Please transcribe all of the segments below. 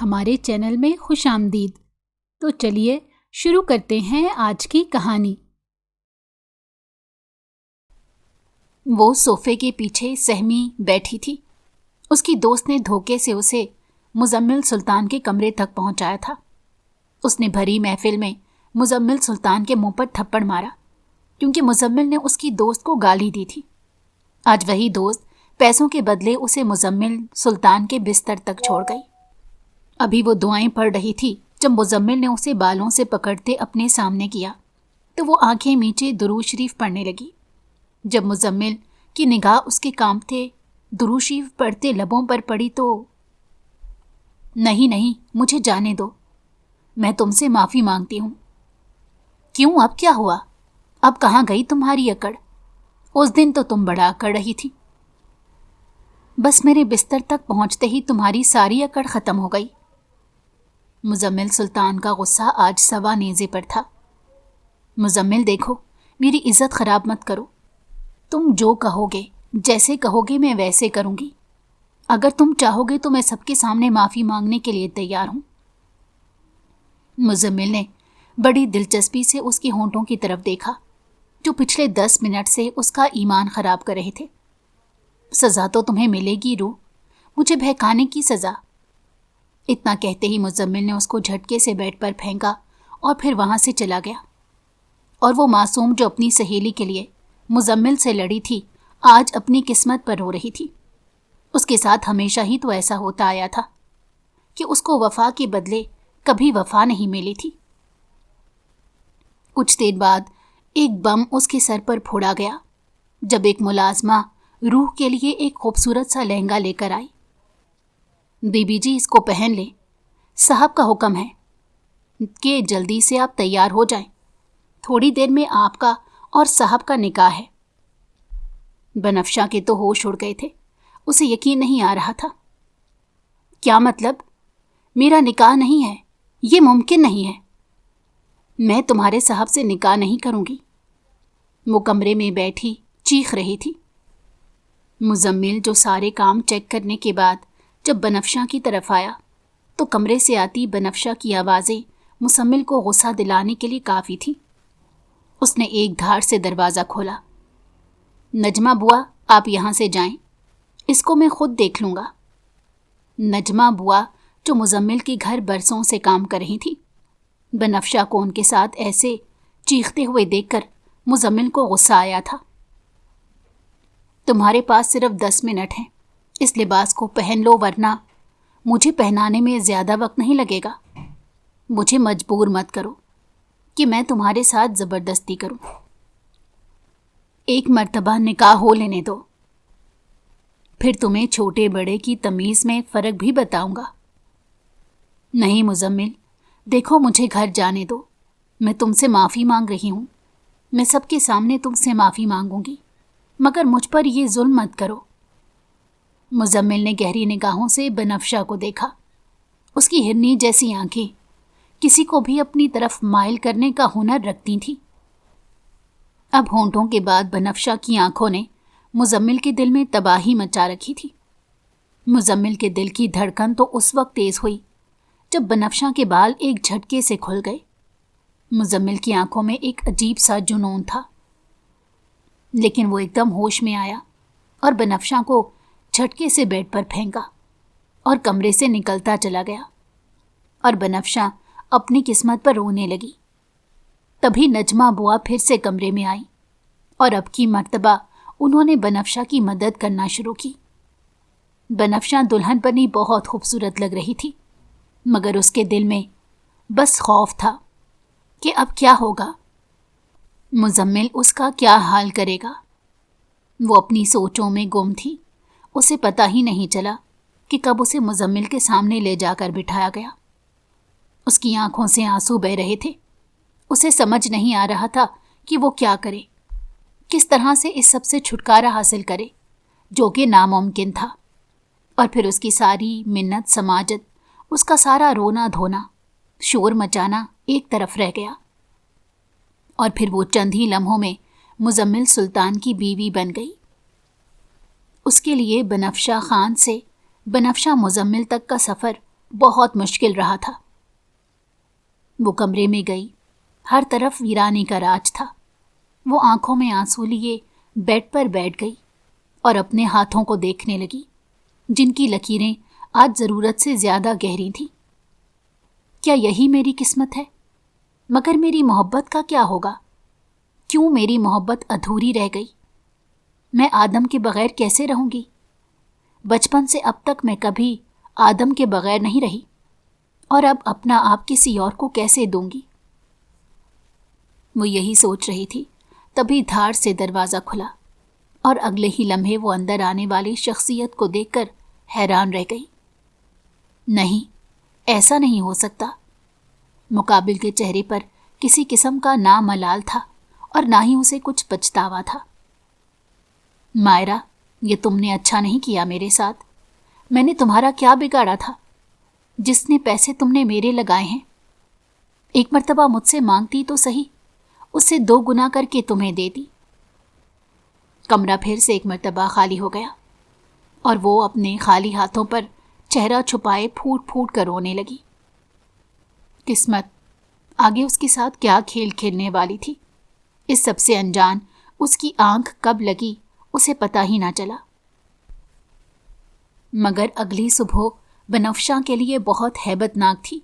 ہمارے چینل میں خوش آمدید۔ تو چلیے شروع کرتے ہیں آج کی کہانی۔ وہ صوفے کے پیچھے سہمی بیٹھی تھی۔ اس کی دوست نے دھوکے سے اسے مزمل سلطان کے کمرے تک پہنچایا تھا۔ اس نے بھری محفل میں مزمل سلطان کے منہ پر تھپڑ مارا کیونکہ مزمل نے اس کی دوست کو گالی دی تھی۔ آج وہی دوست پیسوں کے بدلے اسے مزمل سلطان کے بستر تک چھوڑ گئی۔ ابھی وہ دعائیں پڑھ رہی تھی جب مزمل نے اسے بالوں سے پکڑتے اپنے سامنے کیا تو وہ آنکھیں میچے درود شریف پڑھنے لگی۔ جب مزمل کی نگاہ اس کے کانپتے درود شریف پڑھتے لبوں پر پڑی تو نہیں مجھے جانے دو، میں تم سے معافی مانگتی ہوں۔ کیوں، اب کیا ہوا؟ اب کہاں گئی تمہاری اکڑ؟ اس دن تو تم بڑا اکڑ رہی تھی۔ بس میرے بستر تک پہنچتے ہی تمہاری ساری اکڑ ختم ہو گئی۔ مزمل سلطان کا غصہ آج سوا نیزے پر تھا۔ مزمل دیکھو، میری عزت خراب مت کرو۔ تم جو کہو گے، جیسے کہو گے میں ویسے کروں گی۔ اگر تم چاہو گے تو میں سب کے سامنے معافی مانگنے کے لیے تیار ہوں۔ مزمل نے بڑی دلچسپی سے اس کے ہونٹوں کی طرف دیکھا جو پچھلے 10 منٹ سے اس کا ایمان خراب کر رہے تھے۔ سزا تو تمہیں ملے گی روح، مجھے بہکانے کی سزا۔ اتنا کہتے ہی مزمل نے اس کو جھٹکے سے بیڈ پر پھینکا اور پھر وہاں سے چلا گیا۔ اور وہ معصوم جو اپنی سہیلی کے لیے مزمل سے لڑی تھی آج اپنی قسمت پر رو رہی تھی۔ اس کے ساتھ ہمیشہ ہی تو ایسا ہوتا آیا تھا کہ اس کو وفا کے بدلے کبھی وفا نہیں ملی تھی۔ کچھ دیر بعد ایک بم اس کے سر پر پھوڑا گیا جب ایک ملازمہ روح کے لیے ایک خوبصورت سا لہنگا لے کر آئی۔ بی بی جی، اس کو پہن لیں، صاحب کا حکم ہے کہ جلدی سے آپ تیار ہو جائیں، تھوڑی دیر میں آپ کا اور صاحب کا نکاح ہے۔ بنفشہ کے تو ہوش اڑ گئے تھے، اسے یقین نہیں آ رہا تھا۔ کیا مطلب؟ میرا نکاح نہیں ہے، یہ ممکن نہیں ہے۔ میں تمہارے صاحب سے نکاح نہیں کروں گی۔ وہ کمرے میں بیٹھی چیخ رہی تھی۔ مزمل جو سارے کام چیک کرنے کے بعد جب بنفشہ کی طرف آیا تو کمرے سے آتی بنفشہ کی آوازیں مزمل کو غصہ دلانے کے لیے کافی تھی۔ اس نے ایک دھاڑ سے دروازہ کھولا۔ نجمہ بوا، آپ یہاں سے جائیں، اس کو میں خود دیکھ لوں گا۔ نجمہ بوا جو مزمل کے گھر برسوں سے کام کر رہی تھی، بنفشہ کو ان کے ساتھ ایسے چیختے ہوئے دیکھ کر مزمل کو غصہ آیا تھا۔ تمہارے پاس صرف 10 منٹ ہیں، اس لباس کو پہن لو ورنہ مجھے پہنانے میں زیادہ وقت نہیں لگے گا۔ مجھے مجبور مت کرو کہ میں تمہارے ساتھ زبردستی کروں۔ ایک مرتبہ نکاح ہو لینے دو، پھر تمہیں چھوٹے بڑے کی تمیز میں فرق بھی بتاؤں گا۔ نہیں مزمل، دیکھو مجھے گھر جانے دو، میں تم سے معافی مانگ رہی ہوں۔ میں سب کے سامنے تم سے معافی مانگوں گی، مگر مجھ پر یہ ظلم مت کرو۔ مزمل نے گہری نگاہوں سے بنفشہ کو دیکھا۔ اس کی ہرنی جیسی آنکھیں کسی کو بھی اپنی طرف مائل کرنے کا ہنر رکھتی تھیں۔ اب ہونٹوں کے بعد بنفشہ کی آنکھوں نے مزمل کے دل میں تباہی مچا رکھی تھی۔ مزمل کے دل کی دھڑکن تو اس وقت تیز ہوئی جب بنفشہ کے بال ایک جھٹکے سے کھل گئے۔ مزمل کی آنکھوں میں ایک عجیب سا جنون تھا، لیکن وہ ایک دم ہوش میں آیا اور بنفشہ کو جھٹکے سے بیڈ پر پھینکا اور کمرے سے نکلتا چلا گیا۔ اور بنفشہ اپنی قسمت پر رونے لگی۔ تبھی نجمہ بوا پھر سے کمرے میں آئی اور اب کی مرتبہ انہوں نے بنفشہ کی مدد کرنا شروع کی۔ بنفشہ دلہن بنی بہت خوبصورت لگ رہی تھی، مگر اس کے دل میں بس خوف تھا کہ اب کیا ہوگا، مزمل اس کا کیا حال کرے گا۔ وہ اپنی سوچوں میں گم تھی، اسے پتہ ہی نہیں چلا کہ کب اسے مزمل کے سامنے لے جا کر بٹھایا گیا۔ اس کی آنکھوں سے آنسو بہہ رہے تھے۔ اسے سمجھ نہیں آ رہا تھا کہ وہ کیا کرے، کس طرح سے اس سب سے چھٹکارا حاصل کرے جو کہ ناممکن تھا۔ اور پھر اس کی ساری منت سماجت، اس کا سارا رونا دھونا، شور مچانا ایک طرف رہ گیا۔ اور پھر وہ چند ہی لمحوں میں مزمل سلطان کی بیوی بن گئی۔ اس کے لیے بنفشہ خان سے بنفشہ مزمل تک کا سفر बहुत मुश्किल रहा था। वो कमरे में गई। हर तरफ वीरानी का राज था। वो आंखों में आंसू लिए बेड पर बैठ गई और अपने हाथों को देखने लगी, जिनकी लकीरें आज ज़रूरत से ज़्यादा गहरी थीं। क्या यही मेरी किस्मत है? मगर मेरी मोहब्बत का क्या होगा? क्यों मेरी मोहब्बत अधूरी रह गई? मैं आदम के बगैर कैसे रहूंगी? बचपन से अब तक मैं कभी आदम के बगैर नहीं रही, और अब अपना आप किसी और को कैसे दूंगी? वो यही सोच रही थी, तभी धार से दरवाज़ा खुला और अगले ही लम्हे वो अंदर आने वाली शख्सियत को देखकर हैरान रह गई। नहीं, ऐसा नहीं हो सकता। मुकाबिल के चेहरे पर किसी किस्म का ना मलाल था और ना ही उसे कुछ पछतावा था। मायरा, ये तुमने अच्छा नहीं किया मेरे साथ। मैंने तुम्हारा क्या बिगाड़ा था? जिसने पैसे तुमने मेरे लगाए हैं, एक मर्तबा मुझसे मांगती तो सही, उससे 2 गुना करके तुम्हें देती। कमरा फिर से एक मर्तबा खाली हो गया और वो अपने खाली हाथों पर चेहरा छुपाए फूट फूट कर रोने लगी। किस्मत आगे उसके साथ क्या खेल खेलने वाली थी, इस सबसे अनजान उसकी आंख कब लगी उसे पता ही ना चला। मगर अगली सुबह बनफ्शा के लिए बहुत हैबतनाक थी,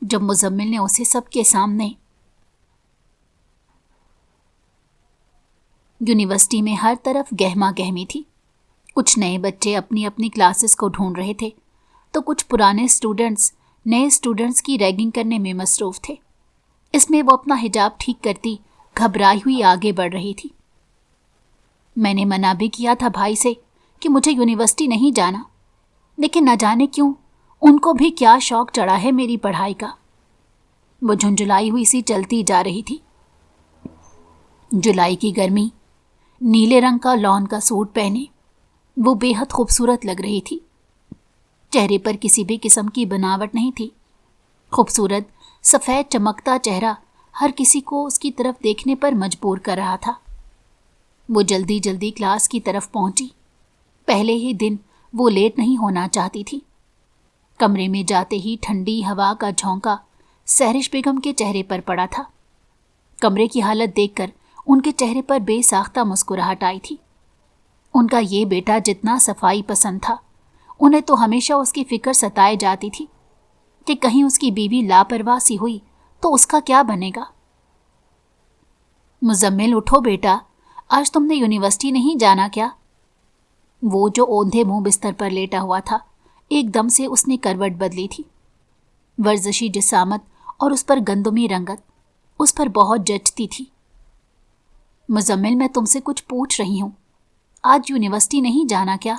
जब मुजम्मिल ने उसे सबके सामने यूनिवर्सिटी में हर तरफ गहमा गहमी थी। कुछ नए बच्चे अपनी अपनी क्लासेस को ढूंढ रहे थे, तो कुछ पुराने स्टूडेंट्स नए स्टूडेंट्स की रैगिंग करने में मसरूफ थे। इसमें वो अपना हिजाब ठीक करती घबराई हुई आगे बढ़ रही थी। मैंने मना भी किया था भाई से कि मुझे यूनिवर्सिटी नहीं जाना, लेकिन न जाने क्यों उनको भी क्या शौक चढ़ा है मेरी पढ़ाई का। वो झुंझुलाई हुई सी चलती जा रही थी। जुलाई की गर्मी, नीले रंग का लॉन का सूट पहने वो बेहद खूबसूरत लग रही थी। चेहरे पर किसी भी किस्म की बनावट नहीं थी। खूबसूरत सफ़ेद चमकता चेहरा हर किसी को उसकी तरफ देखने पर मजबूर कर रहा था। वो जल्दी जल्दी क्लास की तरफ पहुंची। पहले ही दिन वो लेट नहीं होना चाहती थी। कमरे में जाते ही ठंडी हवा का झोंका सहरिश बेगम के चेहरे पर पड़ा था। कमरे की हालत देखकर उनके चेहरे पर बेसाख्ता मुस्कुराहट आई थी। उनका ये बेटा जितना सफाई पसंद था, उन्हें तो हमेशा उसकी फिक्र सताए जाती थी कि कहीं उसकी बीवी लापरवाह सी हुई तो उसका क्या बनेगा। मुजम्मिल, उठो बेटा, आज तुमने यूनिवर्सिटी नहीं जाना क्या? वो जो औंधे मुंह बिस्तर पर लेटा हुआ था, एकदम से उसने करवट बदली थी। वर्जिशी जिसामत और उस पर गंदुमी रंगत उस पर बहुत जचती थी। मुजम्मिल, मैं तुमसे कुछ पूछ रही हूँ, आज यूनिवर्सिटी नहीं जाना क्या?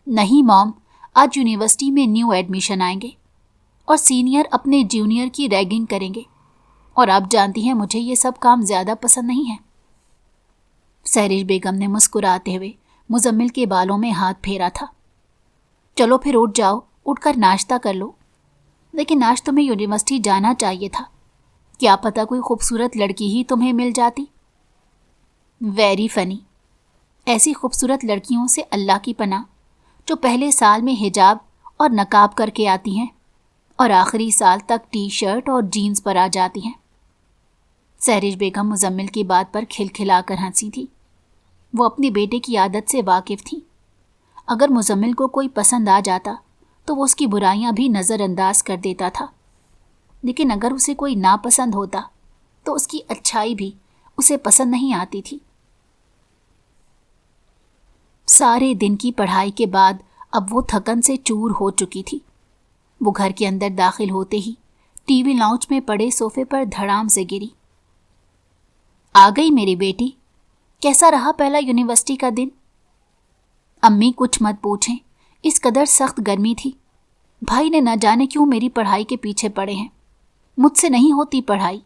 नहीं मॉम, आज यूनिवर्सिटी में न्यू एडमिशन आएंगे और सीनियर अपने जूनियर की रैगिंग करेंगे, और आप जानती हैं मुझे ये सब काम ज़्यादा पसंद नहीं है। सहरिश बेगम ने मुस्कुराते हुए मुजम्मिल के बालों में हाथ फेरा था। चलो फिर उठ जाओ, उठकर नाश्ता कर लो। लेकिन आज तुम्हें यूनिवर्सिटी जाना चाहिए था, क्या पता कोई खूबसूरत लड़की ही तुम्हें मिल जाती। Very funny. ऐसी खूबसूरत लड़कियों से अल्लाह की पनाह, जो पहले साल में हिजाब और नकाब करके आती हैं और आखिरी साल तक टी शर्ट और जीन्स पर आ जाती हैं। सहरिश बेगम मुजम्मिल की बात पर खिलखिलाकर हंसी थी। वो अपने बेटे की आदत से वाकिफ थी। अगर मुजम्मिल को कोई पसंद आ जाता तो वो उसकी बुराइयां भी नज़रअंदाज कर देता था, लेकिन अगर उसे कोई नापसंद होता तो उसकी अच्छाई भी उसे पसंद नहीं आती थी। सारे दिन की पढ़ाई के बाद अब वो थकन से चूर हो चुकी थी। वो घर के अंदर दाखिल होते ही टीवी लाउंज में पड़े सोफे पर धड़ाम से गिरी। आ गई मेरी बेटी, कैसा रहा पहला यूनिवर्सिटी का दिन? अम्मी, कुछ मत पूछें, इस कदर सख्त गर्मी थी। भाई ने न जाने क्यों मेरी पढ़ाई के पीछे पड़े हैं। मुझसे नहीं होती पढ़ाई।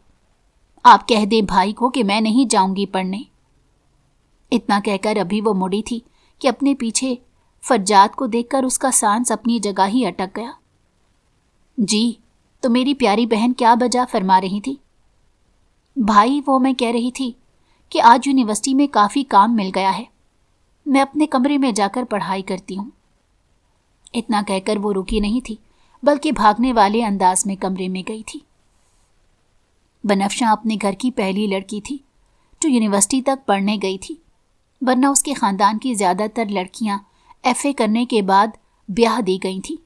आप कह दें भाई को कि मैं नहीं जाऊंगी पढ़ने। इतना कहकर अभी वो मुड़ी थी कि अपने पीछे फज्जाद को देखकर उसका सांस अपनी जगह ही अटक गया। जी, तो मेरी प्यारी बहन क्या बजा फरमा रही थी? भाई, वो मैं कह रही थी कि आज यूनिवर्सिटी में काफ़ी काम मिल गया है, मैं अपने कमरे में जाकर पढ़ाई करती हूँ। इतना कहकर वो रुकी नहीं थी, बल्कि भागने वाले अंदाज में कमरे में गई थी। बनफ्शा अपने घर की पहली लड़की थी जो यूनिवर्सिटी तक पढ़ने गई थी, वरना उसके ख़ानदान की ज़्यादातर लड़कियां FA करने के बाद ब्याह दी गई थीं।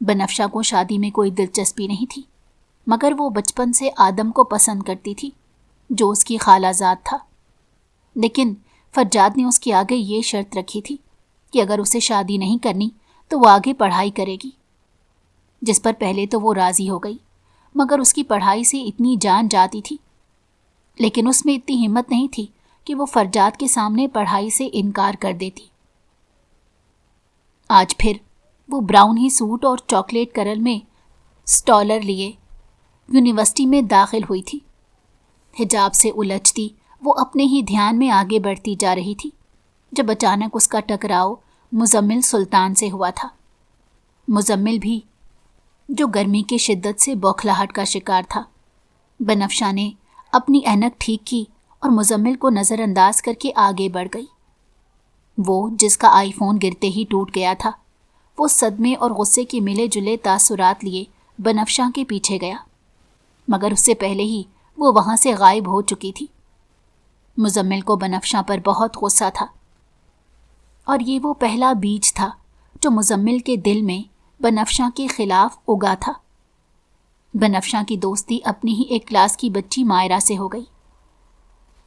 बनफ्शा को शादी में कोई दिलचस्पी नहीं थी, मगर वो बचपन से आदम को पसंद करती थी जो उसकी खालाजाद था। लेकिन फज्जाद ने उसके आगे ये शर्त रखी थी कि अगर उसे शादी नहीं करनी तो वो आगे पढ़ाई करेगी, जिस पर पहले तो वो राज़ी हो गई, मगर उसकी पढ़ाई से इतनी जान जाती थी, लेकिन उसमें इतनी हिम्मत नहीं थी कि वो फज्जाद के सामने पढ़ाई से इनकार कर देती। आज फिर वो ब्राउन ही सूट और चॉकलेट कलर में स्टॉलर लिए यूनिवर्सिटी में दाखिल हुई थी। हिजाब से उलझती वो अपने ही ध्यान में आगे बढ़ती जा रही थी जब अचानक उसका टकराव मुजम्मिल सुल्तान से हुआ था। मुजम्मिल भी जो गर्मी की शिद्दत से बौखलाहट का शिकार था। बनफ्शा ने अपनी ऐनक ठीक की और मुजम्मिल को नज़रअंदाज करके आगे बढ़ गई। वो जिसका आईफोन गिरते ही टूट गया था, वो सदमे और गुस्से के मिले जुले तासुरात लिए बनफ्शा के पीछे गया, मगर उससे पहले ही वो वहाँ से गायब हो चुकी थी। मुजम्मिल को बनफ्शा पर बहुत गुस्सा था, और ये वो पहला बीज था जो मुजम्मिल के दिल में बनफ्शा के खिलाफ उगा था। बनफ्शा की दोस्ती अपनी ही एक क्लास की बच्ची मायरा से हो गई।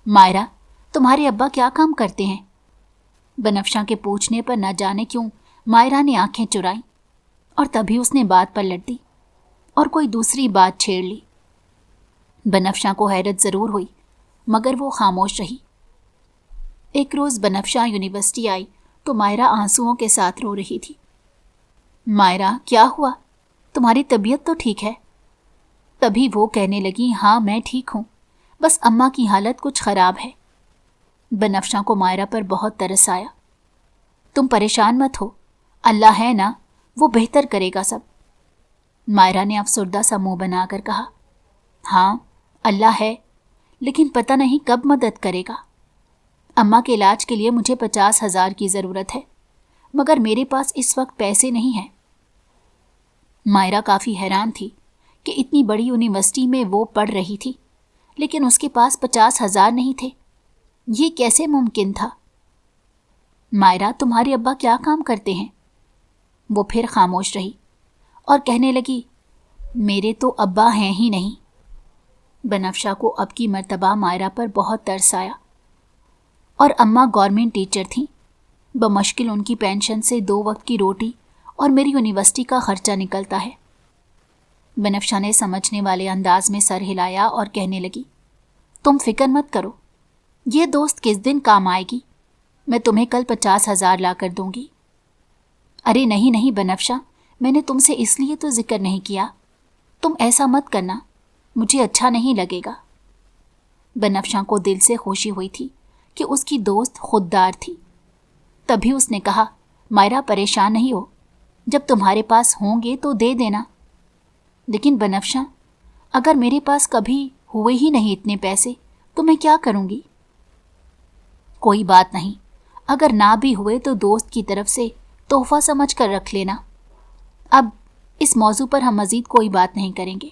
मायरा, तुम्हारे अब्बा क्या काम करते हैं? बनफ्शा के पूछने पर न जाने क्यों मायरा ने आंखें चुराई और तभी उसने बात पलट दी और कोई दूसरी बात छेड़ ली। बनफ्शा को हैरत ज़रूर हुई, मगर वो खामोश रही। एक रोज़ बनफ्शा यूनिवर्सिटी आई तो मायरा आंसुओं के साथ रो रही थी। मायरा, क्या हुआ? तुम्हारी तबीयत तो ठीक है? तभी वो कहने लगी, हाँ मैं ठीक हूँ, बस अम्मा की हालत कुछ ख़राब है। बनफ्शा को मायरा पर बहुत तरस आया। तुम परेशान मत हो, अल्लाह है ना, वो बेहतर करेगा सब। मायरा ने अफसरदा सा मुँह बनाकर कहा, हाँ अल्लाह है, लेकिन पता नहीं कब मदद करेगा। अम्मा के इलाज के लिए मुझे 50,000 की ज़रूरत है, मगर मेरे पास इस वक्त पैसे नहीं हैं। मायरा काफ़ी हैरान थी कि इतनी बड़ी यूनिवर्सिटी में वो पढ़ रही थी, लेकिन उसके पास 50,000 नहीं थे। ये कैसे मुमकिन था? मायरा, तुम्हारे अब्बा क्या काम करते हैं? वो फिर खामोश रही और कहने लगी, मेरे तो अब्बा हैं ही नहीं। बनफ्शा को अब की मर्तबा मायरा पर बहुत तरस आया, और अम्मा गवर्नमेंट टीचर थीं। बमुश्किल उनकी पेंशन से 2 वक्त की रोटी और मेरी यूनिवर्सिटी का खर्चा निकलता है। बनफ्शा ने समझने वाले अंदाज में सर हिलाया और कहने लगी, तुम फिक्र मत करो, ये दोस्त किस दिन काम आएगी, मैं तुम्हें कल 50,000 ला कर दूंगी। अरे नहीं नहीं बनफ्शा, मैंने तुमसे इसलिए तो जिक्र नहीं किया, तुम ऐसा मत करना, मुझे अच्छा नहीं लगेगा। बनफ्शा को दिल से खुशी हुई थी कि उसकी दोस्त खुददार थी। तभी उसने कहा, मायरा परेशान नहीं हो, जब तुम्हारे पास होंगे तो दे देना। लेकिन बनफ्शा, अगर मेरे पास कभी हुए ही नहीं इतने पैसे तो मैं क्या करूँगी? कोई बात नहीं, अगर ना भी हुए तो दोस्त की तरफ से तोहफा समझ कर रख लेना। अब इस मौजू पर हम मज़ीद कोई बात नहीं करेंगे।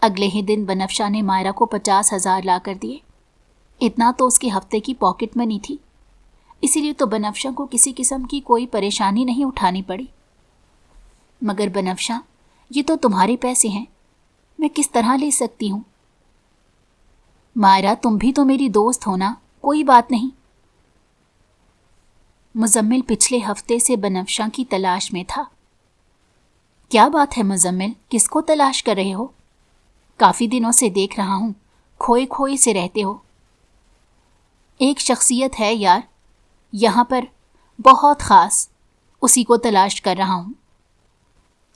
अगले ही दिन बनफ्शा ने मायरा को 50,000 ला कर दिए। इतना तो उसके हफ्ते की पॉकेट मनी थी, इसीलिए तो बनफ्शा को किसी किस्म की कोई परेशानी नहीं उठानी पड़ी। मगर बनफ्शा, ये तो तुम्हारे पैसे हैं, मैं किस तरह ले सकती हूँ? मायरा, तुम भी तो मेरी दोस्त हो ना, कोई बात नहीं। मुजम्मिल पिछले हफ्ते से बनफ्शा की तलाश में था। क्या बात है मुजम्मिल, किसको तलाश कर रहे हो? काफ़ी दिनों से देख रहा हूँ, खोए खोए से रहते हो। एक शख्सियत है यार यहाँ पर, बहुत ख़ास, उसी को तलाश कर रहा हूँ।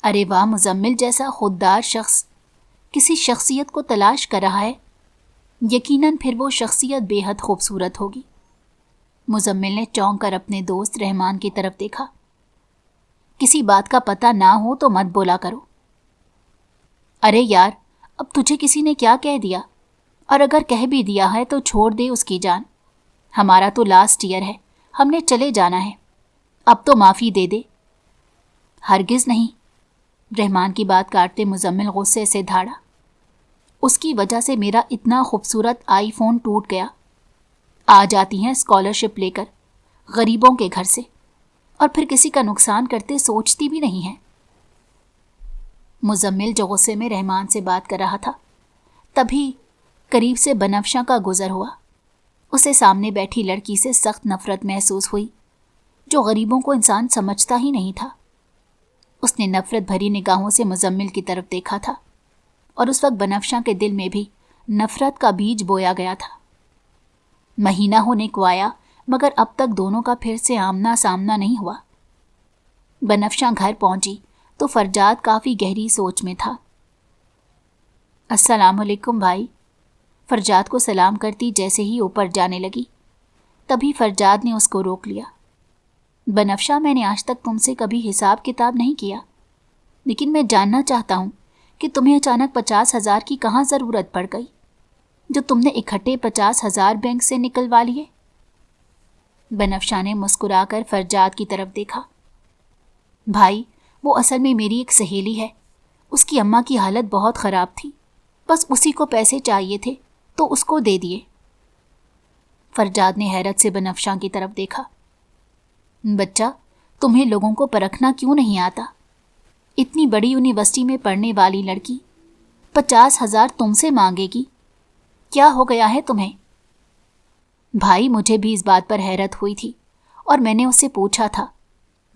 अरे वाह, मुजम्मिल जैसा खुददार शख्स किसी शख्सियत को तलाश कर रहा है, यकीनन फिर वो शख्सियत बेहद खूबसूरत होगी। मुजम्मिल ने चौंक कर अपने दोस्त रहमान की तरफ देखा। किसी बात का पता ना हो तो मत बोला करो। अरे यार, अब तुझे किसी ने क्या कह दिया? और अगर कह भी दिया है तो छोड़ दे उसकी जान। हमारा तो लास्ट ईयर है, हमने चले जाना है, अब तो माफ़ी दे दे। हरगिज़ नहीं, रहमान की बात काटते मुजम्मिल गुस्से से धाड़ा। उसकी वजह से मेरा इतना खूबसूरत आईफोन टूट गया। आ जाती हैं स्कॉलरशिप लेकर गरीबों के घर से, और फिर किसी का नुकसान करते सोचती भी नहीं है। मुजम्मिल जो गुस्से में रहमान से बात कर रहा था, तभी करीब से बनफ्शा का गुजर हुआ। उसे सामने बैठी लड़की से सख्त नफरत महसूस हुई, जो गरीबों को इंसान समझता ही नहीं था। उसने नफरत भरी निगाहों से मुजम्मिल की तरफ देखा था, और उस वक्त बनफ्शा के दिल में भी नफरत का बीज बोया गया था। महीना होने को आया, मगर अब तक दोनों का फिर से आमना सामना नहीं हुआ। बनफ्शा घर पहुंची तो फरजाद काफ़ी गहरी सोच में था। अस्सलाम वालेकुम भाई, फरजाद को सलाम करती जैसे ही ऊपर जाने लगी, तभी फरजाद ने उसको रोक लिया। बनफ्शा, मैंने आज तक तुमसे कभी हिसाब किताब नहीं किया, लेकिन मैं जानना चाहता हूँ कि तुम्हें अचानक 50,000 की कहाँ ज़रूरत पड़ गई, जो तुमने इकट्ठे 50,000 बैंक से निकलवा लिए। बनफ्शा ने मुस्कुराकर फरजाद की तरफ देखा। भाई, वो असल में मेरी एक सहेली है। उसकी अम्मा की हालत बहुत ख़राब थी, बस उसी को पैसे चाहिए थे तो उसको दे दिए। फरजाद ने हैरत से बनफ्शा की तरफ देखा। बच्चा, तुम्हें लोगों को परखना क्यों नहीं आता? इतनी बड़ी यूनिवर्सिटी में पढ़ने वाली लड़की 50,000 तुमसे मांगेगी? क्या हो गया है तुम्हें? भाई, मुझे भी इस बात पर हैरत हुई थी और मैंने उससे पूछा था।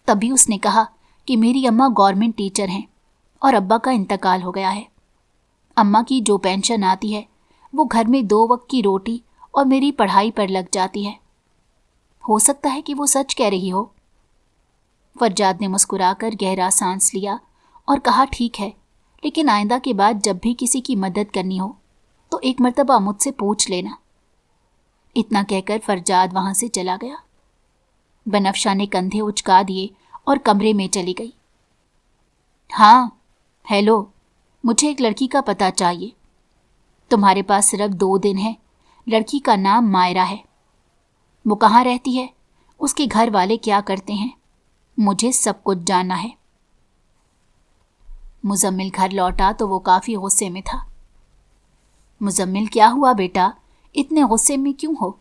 तभी उसने कहा कि मेरी अम्मा गवर्नमेंट टीचर हैं और अब्बा का इंतकाल हो गया है। अम्मा की जो पेंशन आती है वो घर में 2 वक्त की रोटी और मेरी पढ़ाई पर लग जाती है। हो सकता है कि वो सच कह रही हो। फरजाद ने मुस्कुराकर गहरा सांस लिया और कहा, ठीक है, लेकिन आइंदा के बाद जब भी किसी की मदद करनी हो तो एक मर्तबा मुझसे पूछ लेना। इतना कहकर फरजाद वहां से चला गया। बनफ्शा ने कंधे उचका दिए और कमरे में चली गई। हाँ, हेलो, मुझे एक लड़की का पता चाहिए। तुम्हारे पास सिर्फ 2 दिन है। लड़की का नाम मायरा है। वो कहाँ रहती है? उसके घर वाले क्या करते हैं? मुझे सब कुछ जानना है। मुजम्मिल घर लौटा तो वो काफ़ी गुस्से में था। मुजम्मिल, क्या हुआ बेटा, इतने गुस्से में क्यों हो?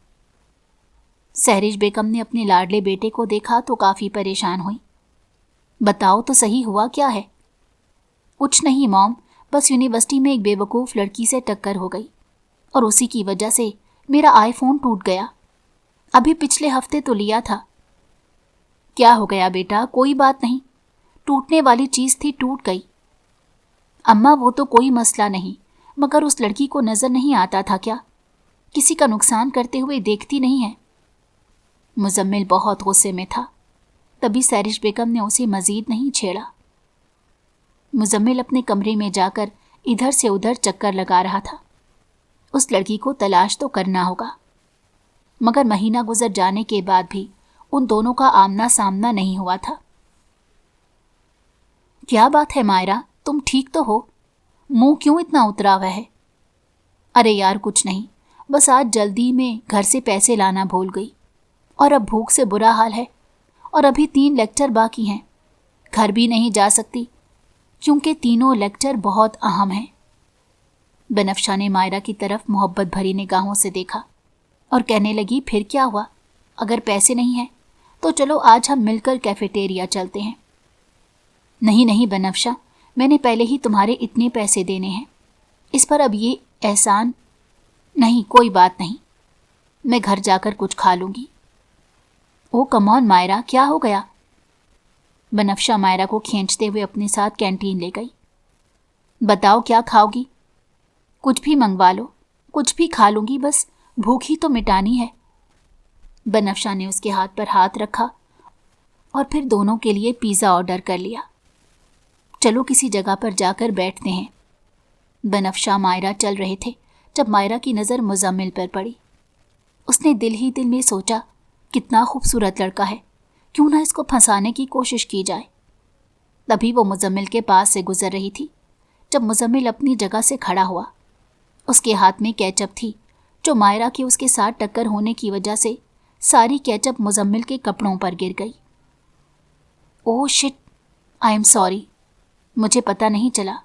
सहरिश बेगम ने अपने लाडले बेटे को देखा तो काफ़ी परेशान हुई। बताओ तो सही, हुआ क्या है? कुछ नहीं मॉम, बस यूनिवर्सिटी में एक बेवकूफ़ लड़की से टक्कर हो गई और उसी की वजह से मेरा आईफोन टूट गया। अभी पिछले हफ्ते तो लिया था। क्या हो गया बेटा? कोई बात नहीं, टूटने वाली चीज़ थी, टूट गई। अम्मा, वो तो कोई मसला नहीं, मगर उस लड़की को नज़र नहीं आता था क्या? किसी का नुकसान करते हुए देखती नहीं है। मुजम्मिल बहुत गुस्से में था। तभी सहरिश बेगम ने उसे मज़ीद नहीं छेड़ा। मुजम्मिल अपने कमरे में जाकर इधर से उधर चक्कर लगा रहा था। उस लड़की को तलाश तो करना होगा, मगर महीना गुजर जाने के बाद भी उन दोनों का आमना सामना नहीं हुआ था। क्या बात है मायरा, तुम ठीक तो हो? मुंह क्यों इतना उतरा हुआ है? अरे यार, कुछ नहीं, बस आज जल्दी में घर से पैसे लाना भूल गई और अब भूख से बुरा हाल है और अभी 3 लेक्चर बाकी हैं। घर भी नहीं जा सकती क्योंकि तीनों लेक्चर बहुत अहम हैं। बनफ्शा ने मायरा की तरफ मोहब्बत भरी निगाहों से देखा और कहने लगी, फिर क्या हुआ? अगर पैसे नहीं हैं तो चलो आज हम मिलकर कैफेटेरिया चलते हैं। नहीं नहीं बनफ्शा, मैंने पहले ही तुम्हारे इतने पैसे देने हैं, इस पर अब ये एहसान नहीं। कोई बात नहीं, मैं घर जाकर कुछ खा लूँगी। ओ कम ऑन मायरा, क्या हो गया? बनफ्शा मायरा को खींचते हुए अपने साथ कैंटीन ले गई। बताओ क्या खाओगी? कुछ भी मंगवा लो, कुछ भी खा लूँगी, बस भूख ही तो मिटानी है। बनफ्शा ने उसके हाथ पर हाथ रखा और फिर दोनों के लिए पिज़्ज़ा ऑर्डर कर लिया। चलो किसी जगह पर जाकर बैठते हैं। बनफ्शा मायरा चल रहे थे जब मायरा की नज़र मुजम्मिल पर पड़ी। उसने दिल ही दिल में सोचा, कितना खूबसूरत लड़का है, क्यों ना इसको फंसाने की कोशिश की जाए। तभी वो मुजम्मिल के पास से गुजर रही थी जब मुजम्मिल अपनी जगह से खड़ा हुआ। उसके हाथ में केचप थी, जो मायरा की उसके साथ टक्कर होने की वजह से सारी केचप मुजम्मिल के कपड़ों पर गिर गई। Oh shit, I am sorry. मुझे पता नहीं चला।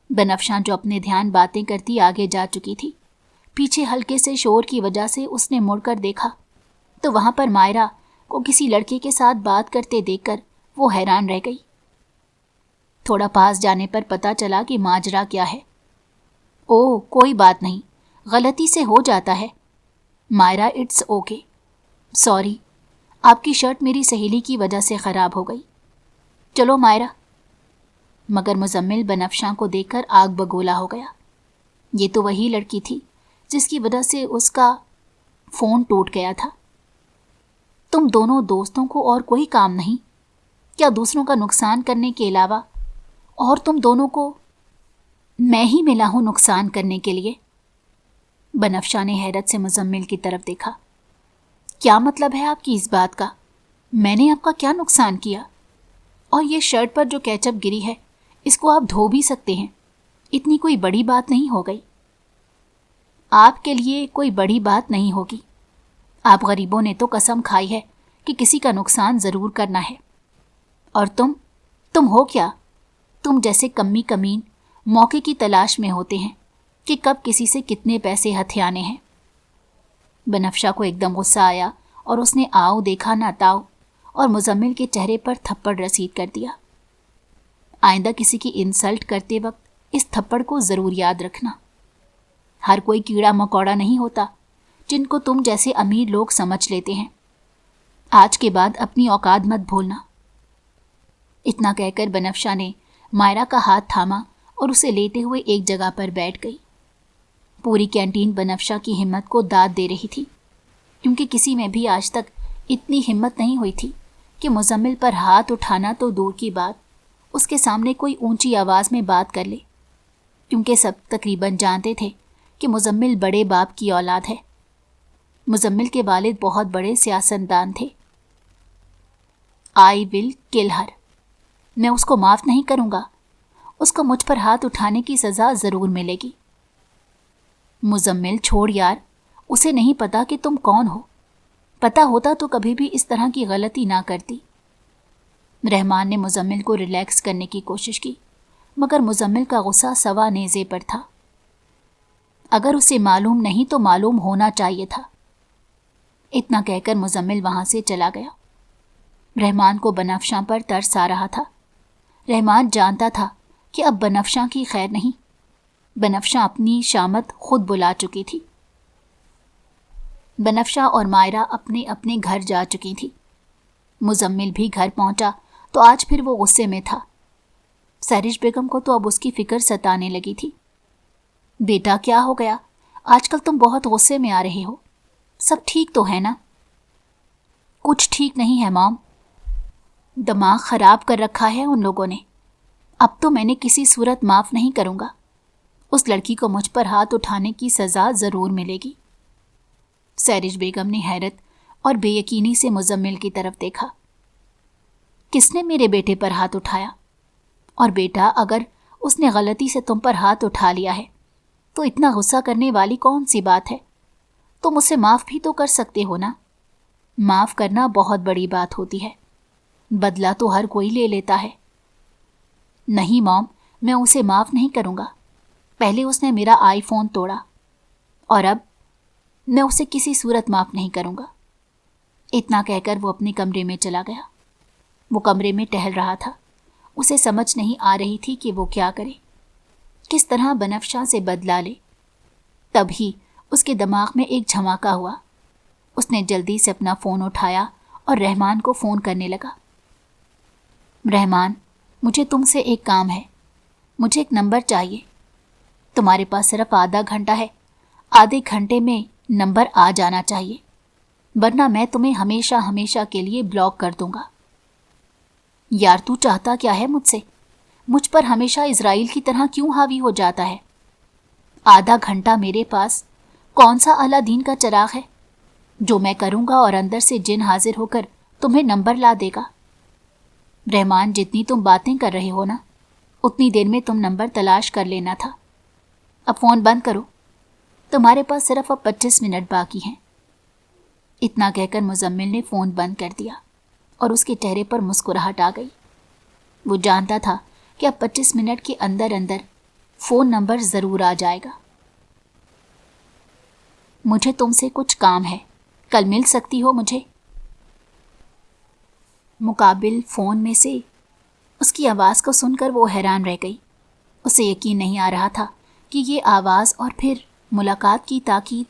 बनफ्शा जो अपने ध्यान बातें करती आगे जा चुकी थी, पीछे हल्के से शोर की वजह से उसने मुड़कर देखा तो वहां पर मायरा को किसी लड़के के साथ बात करते देखकर वो हैरान रह गई। थोड़ा पास जाने पर पता चला कि माजरा क्या है। ओह, कोई बात नहीं, गलती से हो जाता है। Myra, it's okay. सॉरी, आपकी शर्ट मेरी सहेली की वजह से ख़राब हो गई। चलो मायरा। मगर मुजम्मिल बनफ्शा को देखकर आग बगोला हो गया। ये तो वही लड़की थी जिसकी वजह से उसका फ़ोन टूट गया था। तुम दोनों दोस्तों को और कोई काम नहीं क्या दूसरों का नुकसान करने के अलावा? और तुम दोनों को मैं ही मिला हूं नुकसान करने के लिए। बनफ्शा ने हैरत से मुजम्मिल की तरफ देखा। क्या मतलब है आपकी इस बात का? मैंने आपका क्या नुकसान किया? और ये शर्ट पर जो केचप गिरी है, इसको आप धो भी सकते हैं, इतनी कोई बड़ी बात नहीं हो गई। आपके लिए कोई बड़ी बात नहीं होगी। आप गरीबों ने तो कसम खाई है कि किसी का नुकसान ज़रूर करना है। और तुम हो क्या? तुम जैसे कम्मी कमीन मौके की तलाश में होते हैं कि कब किसी से कितने पैसे हथियाने हैं। बनफ्शा को एकदम गुस्सा आया और उसने आओ देखा ना ताओ और मुजम्मिल के चेहरे पर थप्पड़ रसीद कर दिया। आइंदा किसी की इंसल्ट करते वक्त इस थप्पड़ को ज़रूर याद रखना। हर कोई कीड़ा मकोड़ा नहीं होता जिनको तुम जैसे अमीर लोग समझ लेते हैं। आज के बाद अपनी औकात मत भूलना। इतना कहकर बनफ्शा ने मायरा का हाथ थामा और उसे लेते हुए एक जगह पर बैठ गई। पूरी कैंटीन बनफ्शा की हिम्मत को दाद दे रही थी, क्योंकि किसी में भी आज तक इतनी हिम्मत नहीं हुई थी कि मुजम्मिल पर हाथ उठाना तो दूर की बात, उसके सामने कोई ऊंची आवाज़ में बात कर ले, क्योंकि सब तकरीबन जानते थे कि मुजम्मिल बड़े बाप की औलाद है। मुजम्मिल के वालिद बहुत बड़े सियासतदान थे। आई विल किल हर। मैं उसको माफ़ नहीं करूँगा। उसको मुझ पर हाथ उठाने की सज़ा ज़रूर मिलेगी। मुजम्मिल, छोड़ यार, उसे नहीं पता कि तुम कौन हो। पता होता तो कभी भी इस तरह की गलती ना करती। रहमान ने मुजम्मिल को रिलैक्स करने की कोशिश की, मगर मुजम्मिल का गुस्सा सवा नेज़े पर था। अगर उसे मालूम नहीं तो मालूम होना चाहिए था। इतना कहकर मुजम्मिल वहाँ से चला गया। रहमान को बनफ्शा पर तरस आ रहा था। रहमान जानता था कि अब बनफ्शा की खैर नहीं। बनफ्शा अपनी शामत खुद बुला चुकी थी। बनफ्शा और मायरा अपने अपने घर जा चुकी थी। मुजम्मिल भी घर पहुंचा तो आज फिर वो गुस्से में था। सैरिश बेगम को तो अब उसकी फिक्र सताने लगी थी। बेटा, क्या हो गया? आजकल तुम बहुत गुस्से में आ रहे हो। सब ठीक तो है ना? कुछ ठीक नहीं है मॉम। दिमाग ख़राब कर रखा है उन लोगों ने। अब तो मैंने किसी सूरत माफ़ नहीं करूँगा। उस लड़की को मुझ पर हाथ उठाने की सज़ा ज़रूर मिलेगी। सैरिश बेगम ने हैरत और बेयकीनी से मुजम्मिल की तरफ देखा। किसने मेरे बेटे पर हाथ उठाया? और बेटा, अगर उसने गलती से तुम पर हाथ उठा लिया है तो इतना गुस्सा करने वाली कौन सी बात है? तुम उसे माफ़ भी तो कर सकते हो ना। माफ़ करना बहुत बड़ी बात होती है। बदला तो हर कोई ले लेता है। नहीं मॉम, मैं उसे माफ़ नहीं करूँगा। पहले उसने मेरा आईफोन तोड़ा और अब मैं उसे किसी सूरत माफ़ नहीं करूँगा। इतना कहकर वो अपने कमरे में चला गया। वो कमरे में टहल रहा था। उसे समझ नहीं आ रही थी कि वो क्या करे, किस तरह बनफ्शा से बदला ले। तभी उसके दिमाग में एक झमाका हुआ। उसने जल्दी से अपना फ़ोन उठाया और रहमान को फ़ोन करने लगा। रहमान, मुझे तुमसे एक काम है। मुझे एक नंबर चाहिए। तुम्हारे पास सिर्फ आधा घंटा है। आधे घंटे में नंबर आ जाना चाहिए, वरना मैं तुम्हें हमेशा हमेशा के लिए ब्लॉक कर दूंगा। यार, तू चाहता क्या है मुझसे? मुझ पर हमेशा इज़राइल की तरह क्यों हावी हो जाता है? आधा घंटा मेरे पास कौन सा अलादीन का चिराग है जो मैं करूँगा और अंदर से जिन हाजिर होकर तुम्हें नंबर ला देगा? रहमान, जितनी तुम बातें कर रहे हो ना, उतनी देर में तुम नंबर तलाश कर लेना था। अब फ़ोन बंद करो। तुम्हारे पास सिर्फ अब 25 मिनट बाकी हैं। इतना कहकर मुजम्मिल ने फ़ोन बंद कर दिया और उसके चेहरे पर मुस्कुराहट आ गई। वो जानता था کہ اب 25 منٹ کے اندر اندر فون نمبر ضرور آ جائے گا۔ مجھے تم سے کچھ کام ہے، کل مل سکتی ہو مجھے؟ مقابل فون میں سے اس کی آواز کو سن کر وہ حیران رہ گئی۔ اسے یقین نہیں آ رہا تھا کہ یہ آواز اور پھر ملاقات کی تاکید۔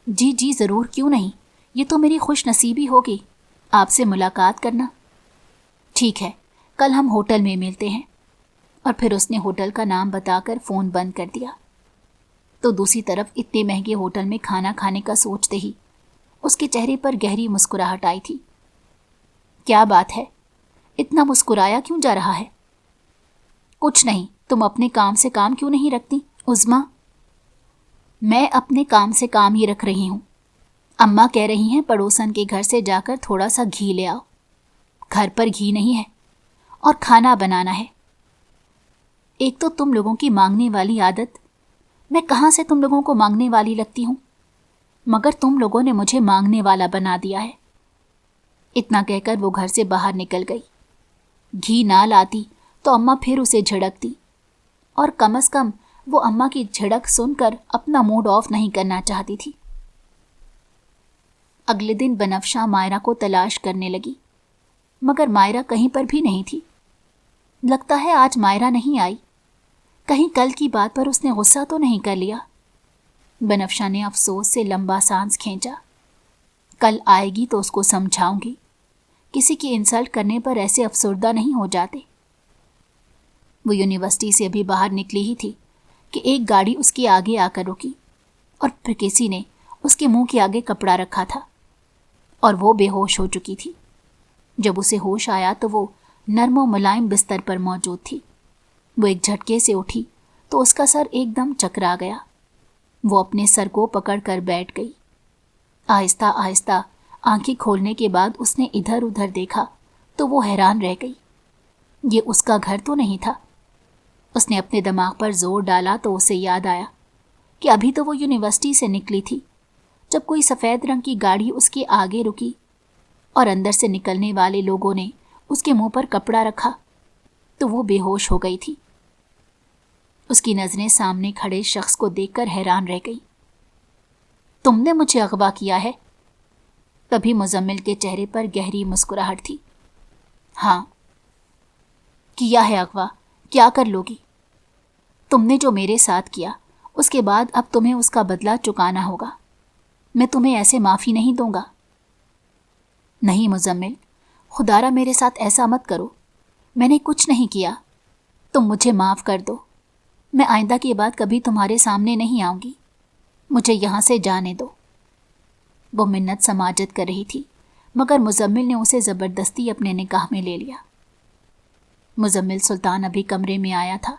جی جی ضرور، کیوں نہیں، یہ تو میری خوش نصیبی ہوگی آپ سے ملاقات کرنا۔ ٹھیک ہے، کل ہم ہوٹل میں ملتے ہیں۔ اور پھر اس نے ہوٹل کا نام بتا کر فون بند کر دیا۔ تو دوسری طرف اتنے مہنگے ہوٹل میں کھانا کھانے کا سوچتے ہی اس کے چہرے پر گہری مسکراہٹ آئی تھی۔ کیا بات ہے، اتنا مسکرایا کیوں جا رہا ہے؟ کچھ نہیں، تم اپنے کام سے کام کیوں نہیں رکھتی عظمیٰ؟ میں اپنے کام سے کام ہی رکھ رہی ہوں۔ اماں کہہ رہی ہیں پڑوسن کے گھر سے جا کر تھوڑا سا گھی لے آؤ۔ گھر پر گھی نہیں ہے اور کھانا بنانا ہے۔ ایک تو تم لوگوں کی مانگنے والی عادت، میں کہاں سے تم لوگوں کو مانگنے والی لگتی ہوں؟ مگر تم لوگوں نے مجھے مانگنے والا بنا دیا ہے۔ اتنا کہہ کر وہ گھر سے باہر نکل گئی۔ گھی نہ لاتی تو اماں پھر اسے جھڑکتی، اور کم از کم وہ اماں کی جھڑک سن کر اپنا موڈ آف نہیں کرنا چاہتی تھی۔ اگلے دن بنفشہ مائرہ کو تلاش کرنے لگی، مگر مائرہ کہیں پر بھی نہیں تھی۔ لگتا ہے آج مائرہ نہیں آئی، کہیں کل کی بات پر اس نے غصہ تو نہیں کر لیا۔ بنفشہ نے افسوس سے لمبا سانس کھینچا۔ کل آئے گی تو اس کو سمجھاؤں گی، کسی کی انسلٹ کرنے پر ایسے افسردہ نہیں ہو جاتے۔ وہ یونیورسٹی سے ابھی باہر نکلی ہی تھی کہ ایک گاڑی اس کے آگے آ کر رکی، اور پھر کسی نے اس کے منہ کے آگے کپڑا رکھا تھا اور وہ بے ہوش ہو چکی تھی۔ جب اسے ہوش آیا تو وہ نرم و ملائم بستر پر موجود تھی۔ وہ ایک جھٹکے سے اٹھی تو اس کا سر ایک دم چکرا گیا۔ وہ اپنے سر کو پکڑ کر بیٹھ گئی۔ آہستہ آہستہ آنکھیں کھولنے کے بعد اس نے ادھر ادھر دیکھا تو وہ حیران رہ گئی۔ یہ اس کا گھر تو نہیں تھا۔ اس نے اپنے دماغ پر زور ڈالا تو اسے یاد آیا کہ ابھی تو وہ یونیورسٹی سے نکلی تھی جب کوئی سفید رنگ کی گاڑی اس کے آگے رکی اور اندر سے نکلنے والے لوگوں نے اس کے منہ پر کپڑا رکھا تو وہ بے ہوش ہو گئی تھی۔ اس کی نظریں سامنے کھڑے شخص کو دیکھ کر حیران رہ گئی۔ تم نے مجھے اغوا کیا ہے؟ تبھی مزمل کے چہرے پر گہری مسکراہٹ تھی۔ ہاں کیا ہے اغوا، کیا کر لوگی؟ تم نے جو میرے ساتھ کیا اس کے بعد اب تمہیں اس کا بدلہ چکانا ہوگا۔ میں تمہیں ایسے معافی نہیں دوں گا۔ نہیں مزمل، خدا را میرے ساتھ ایسا مت کرو، میں نے کچھ نہیں کیا، تم مجھے معاف کر دو۔ میں آئندہ کے بعد کبھی تمہارے سامنے نہیں آؤں گی، مجھے یہاں سے جانے دو۔ وہ منت سماجت کر رہی تھی مگر مزمل نے اسے زبردستی اپنے نکاح میں لے لیا۔ مزمل سلطان ابھی کمرے میں آیا تھا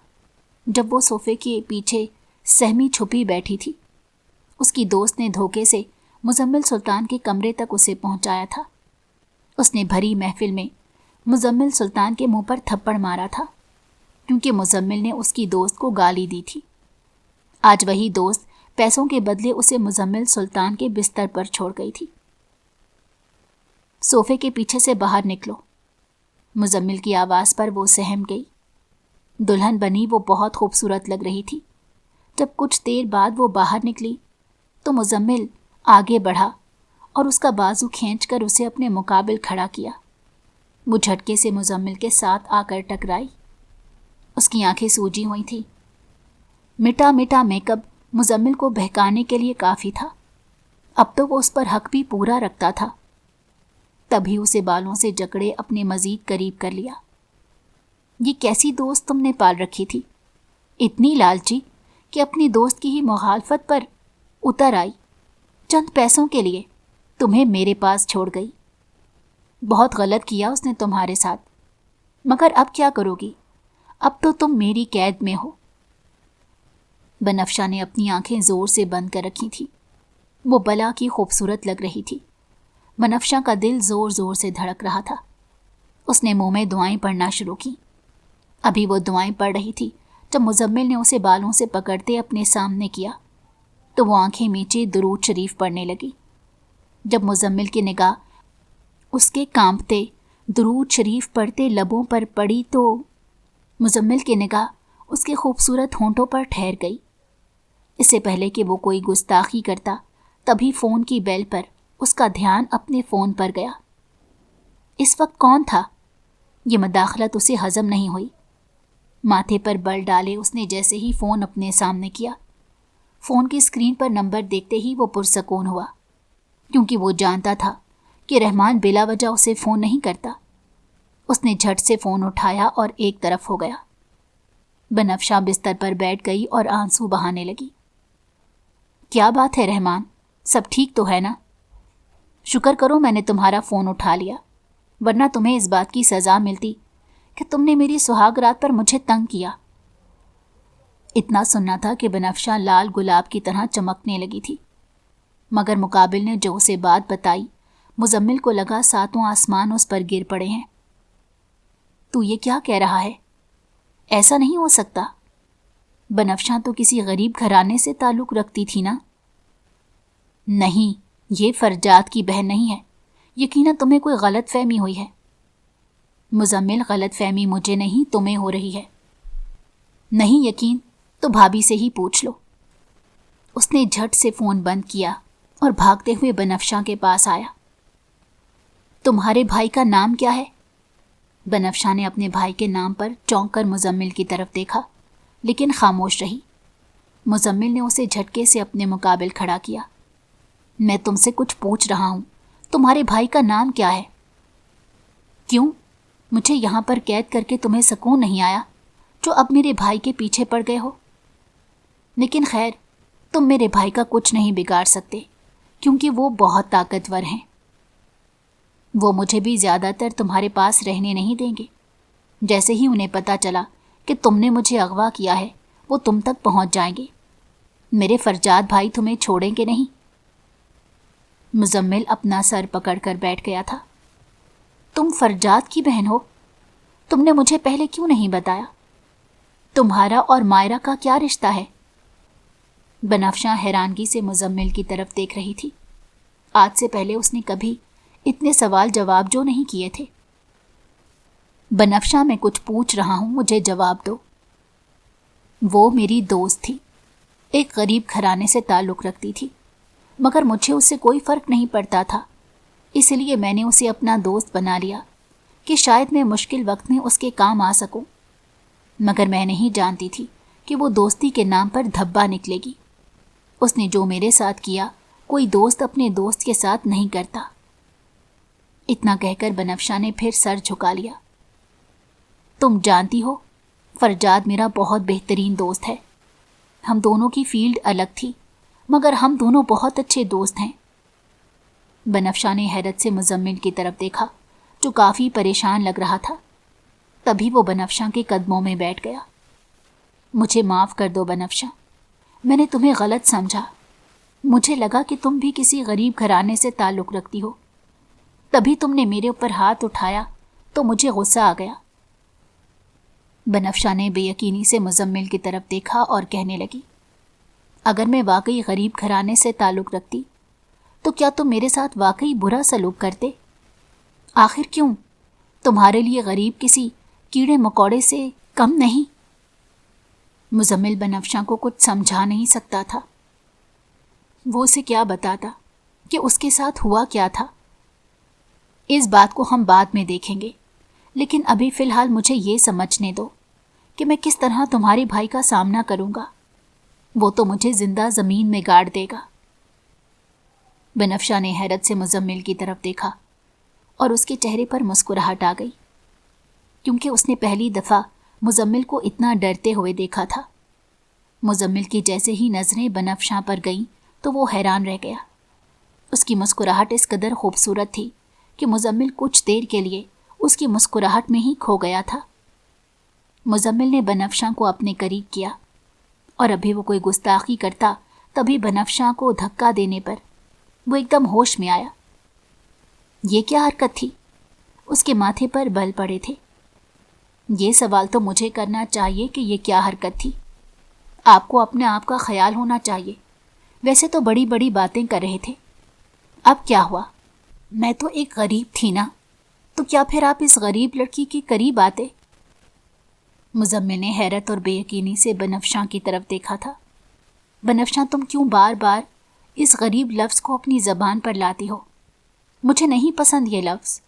جب وہ صوفے کے پیچھے سہمی چھپی بیٹھی تھی۔ اس کی دوست نے دھوکے سے مزمل سلطان کے کمرے تک اسے پہنچایا تھا۔ اس نے بھری محفل میں مزمل سلطان کے منہ پر تھپڑ مارا تھا کیونکہ مزمل نے اس کی دوست کو گالی دی تھی۔ آج وہی دوست پیسوں کے بدلے اسے مزمل سلطان کے بستر پر چھوڑ گئی تھی۔ صوفے کے پیچھے سے باہر نکلو۔ مزمل کی آواز پر وہ سہم گئی۔ دلہن بنی وہ بہت خوبصورت لگ رہی تھی۔ جب کچھ دیر بعد وہ باہر نکلی تو مزمل آگے بڑھا اور اس کا بازو کھینچ کر اسے اپنے مقابل کھڑا کیا۔ وہ جھٹکے سے مزمل کے ساتھ آ کر ٹکرائی۔ اس کی آنکھیں سوجی ہوئی تھیں۔ مٹا مٹا میک اپ مزمل کو بہکانے کے لیے کافی تھا۔ اب تو وہ اس پر حق بھی پورا رکھتا تھا۔ تبھی اسے بالوں سے جکڑے اپنے مزید قریب کر لیا۔ یہ کیسی دوست تم نے پال رکھی تھی؟ اتنی لالچی کہ اپنی دوست کی ہی مخالفت پر اتر آئی، چند پیسوں کے لیے تمہیں میرے پاس چھوڑ گئی۔ بہت غلط کیا اس نے تمہارے ساتھ، مگر اب کیا کرو گی؟ اب تو تم میری قید میں ہو۔ بنفشہ نے اپنی آنکھیں زور سے بند کر رکھی تھی۔ وہ بلا کی خوبصورت لگ رہی تھی۔ بنفشہ کا دل زور زور سے دھڑک رہا تھا۔ اس نے منہ میں دعائیں پڑھنا شروع کی۔ ابھی وہ دعائیں پڑھ رہی تھی جب مزمل نے اسے بالوں سے پکڑتے اپنے سامنے کیا تو وہ آنکھیں میچے درود شریف پڑھنے لگی۔ جب مزمل کی نگاہ اس کے کانپتے درود شریف پڑھتے لبوں پر پڑی تو مزمل کی نگاہ اس کے خوبصورت ہونٹوں پر ٹھہر گئی۔ اس سے پہلے کہ وہ کوئی گستاخی کرتا تبھی فون کی بیل پر اس کا دھیان اپنے فون پر گیا۔ اس وقت کون تھا؟ یہ مداخلت اسے ہضم نہیں ہوئی۔ ماتھے پر بل ڈالے اس نے جیسے ہی فون اپنے سامنے کیا، فون کی اسکرین پر نمبر دیکھتے ہی وہ پرسکون ہوا، کیونکہ وہ جانتا تھا کہ رحمان بلا وجہ اسے فون نہیں کرتا۔ اس نے جھٹ سے فون اٹھایا اور ایک طرف ہو گیا۔ بنفشہ بستر پر بیٹھ گئی اور آنسو بہانے لگی۔ کیا بات ہے رحمان، سب ٹھیک تو ہے نا؟ شکر کرو میں نے تمہارا فون اٹھا لیا، ورنہ تمہیں اس بات کی سزا ملتی کہ تم نے میری سہاگ رات پر مجھے تنگ کیا۔ اتنا سننا تھا کہ بنفشہ لال گلاب کی طرح چمکنے لگی تھی، مگر مقابل نے جو اسے بات بتائی، مزمل کو لگا ساتوں آسمان اس پر گر پڑے ہیں۔ تو یہ کیا کہہ رہا ہے؟ ایسا نہیں ہو سکتا۔ بنفشہ تو کسی غریب گھرانے سے تعلق رکھتی تھی نا؟ نہیں، یہ فرجاد کی بہن نہیں ہے، یقیناً تمہیں کوئی غلط فہمی ہوئی ہے۔ مزمل، غلط فہمی مجھے نہیں تمہیں ہو رہی ہے۔ نہیں یقین تو بھابھی سے ہی پوچھ لو۔ اس نے جھٹ سے فون بند کیا اور بھاگتے ہوئے بنفشہ کے پاس آیا۔ تمہارے بھائی کا نام کیا ہے؟ بنفشہ نے اپنے بھائی کے نام پر چونک کر مزمل کی طرف دیکھا، لیکن خاموش رہی۔ مزمل نے اسے جھٹکے سے اپنے مقابل کھڑا کیا۔ میں تم سے کچھ پوچھ رہا ہوں، تمہارے بھائی کا نام کیا ہے؟ کیوں؟ مجھے یہاں پر قید کر کے تمہیں سکون نہیں آیا جو اب میرے بھائی کے پیچھے پڑ گئے ہو؟ لیکن خیر، تم میرے بھائی کا کچھ نہیں بگاڑ سکتے، کیونکہ وہ بہت طاقتور ہیں۔ وہ مجھے بھی زیادہ تر تمہارے پاس رہنے نہیں دیں گے۔ جیسے ہی انہیں پتہ چلا کہ تم نے مجھے اغوا کیا ہے، وہ تم تک پہنچ جائیں گے۔ میرے فرجاد بھائی تمہیں چھوڑیں گے نہیں۔ مزمل اپنا سر پکڑ کر بیٹھ گیا تھا۔ تم فرجاد کی بہن ہو؟ تم نے مجھے پہلے کیوں نہیں بتایا؟ تمہارا اور مائرہ کا کیا رشتہ ہے؟ بنفشہ حیرانگی سے مزمل کی طرف دیکھ رہی تھی۔ آج سے پہلے اس نے کبھی اتنے سوال جواب جو نہیں کیے تھے۔ بنفشہ، میں کچھ پوچھ رہا ہوں، مجھے جواب دو۔ وہ میری دوست تھی، ایک غریب گھرانے سے تعلق رکھتی تھی، مگر مجھے اس سے کوئی فرق نہیں پڑتا تھا، اس لیے میں نے اسے اپنا دوست بنا لیا کہ شاید میں مشکل وقت میں اس کے کام آ سکوں۔ مگر میں نہیں جانتی تھی کہ وہ دوستی کے نام پر دھبا نکلے گی۔ اس نے جو میرے ساتھ کیا، کوئی دوست اپنے دوست کے ساتھ نہیں کرتا۔ اتنا کہہ کر بنفشہ نے پھر سر جھکا لیا۔ تم جانتی ہو، فرجاد میرا بہت بہترین دوست ہے۔ ہم دونوں کی فیلڈ الگ تھی، مگر ہم دونوں بہت اچھے دوست ہیں۔ بنفشہ نے حیرت سے مزمل کی طرف دیکھا، جو کافی پریشان لگ رہا تھا۔ تبھی وہ بنفشہ کے قدموں میں بیٹھ گیا۔ مجھے معاف کر دو بنفشہ، میں نے تمہیں غلط سمجھا۔ مجھے لگا کہ تم بھی کسی غریب گھرانے سے تعلق رکھتی ہو، تبھی تم نے میرے اوپر ہاتھ اٹھایا تو مجھے غصہ آ گیا۔ بنفشہ نے بے یقینی سے مزمل کی طرف دیکھا اور کہنے لگی، اگر میں واقعی غریب گھرانے سے تعلق رکھتی تو کیا تم میرے ساتھ واقعی برا سلوک کرتے؟ آخر کیوں؟ تمہارے لیے غریب کسی کیڑے مکوڑے سے کم نہیں۔ مزمل بنفشہ کو کچھ سمجھا نہیں سکتا تھا۔ وہ اسے کیا بتاتا کہ اس کے ساتھ ہوا کیا تھا؟ اس بات کو ہم بعد میں دیکھیں گے، لیکن ابھی فی الحال مجھے یہ سمجھنے دو کہ میں کس طرح تمہارے بھائی کا سامنا کروں گا۔ وہ تو مجھے زندہ زمین میں گاڑ دے گا۔ بنفشہ نے حیرت سے مزمل کی طرف دیکھا اور اس کے چہرے پر مسکراہٹ آ گئی، کیونکہ اس نے پہلی دفعہ مزمل کو اتنا ڈرتے ہوئے دیکھا تھا۔ مزمل کی جیسے ہی نظریں بنفشہ پر گئیں تو وہ حیران رہ گیا۔ اس کی مسکراہٹ اس قدر خوبصورت تھی کہ مزمل کچھ دیر کے لیے اس کی مسکراہٹ میں ہی کھو گیا تھا۔ مزمل نے بنفشہ کو اپنے قریب کیا، اور ابھی وہ کوئی گستاخی کرتا تبھی بنفشہ کو دھکا دینے پر وہ ایک دم ہوش میں آیا۔ یہ کیا حرکت تھی؟ اس کے ماتھے پر بل پڑے تھے۔ یہ سوال تو مجھے کرنا چاہیے کہ یہ کیا حرکت تھی۔ آپ کو اپنے آپ کا خیال ہونا چاہیے۔ ویسے تو بڑی بڑی باتیں کر رہے تھے، اب کیا ہوا؟ میں تو ایک غریب تھی نا، تو کیا پھر آپ اس غریب لڑکی کے قریب آتے؟ مزمل نے حیرت اور بے یقینی سے بنفشاں کی طرف دیکھا تھا۔ بنفشاں، تم کیوں بار بار اس غریب لفظ کو اپنی زبان پر لاتی ہو؟ مجھے نہیں پسند یہ لفظ۔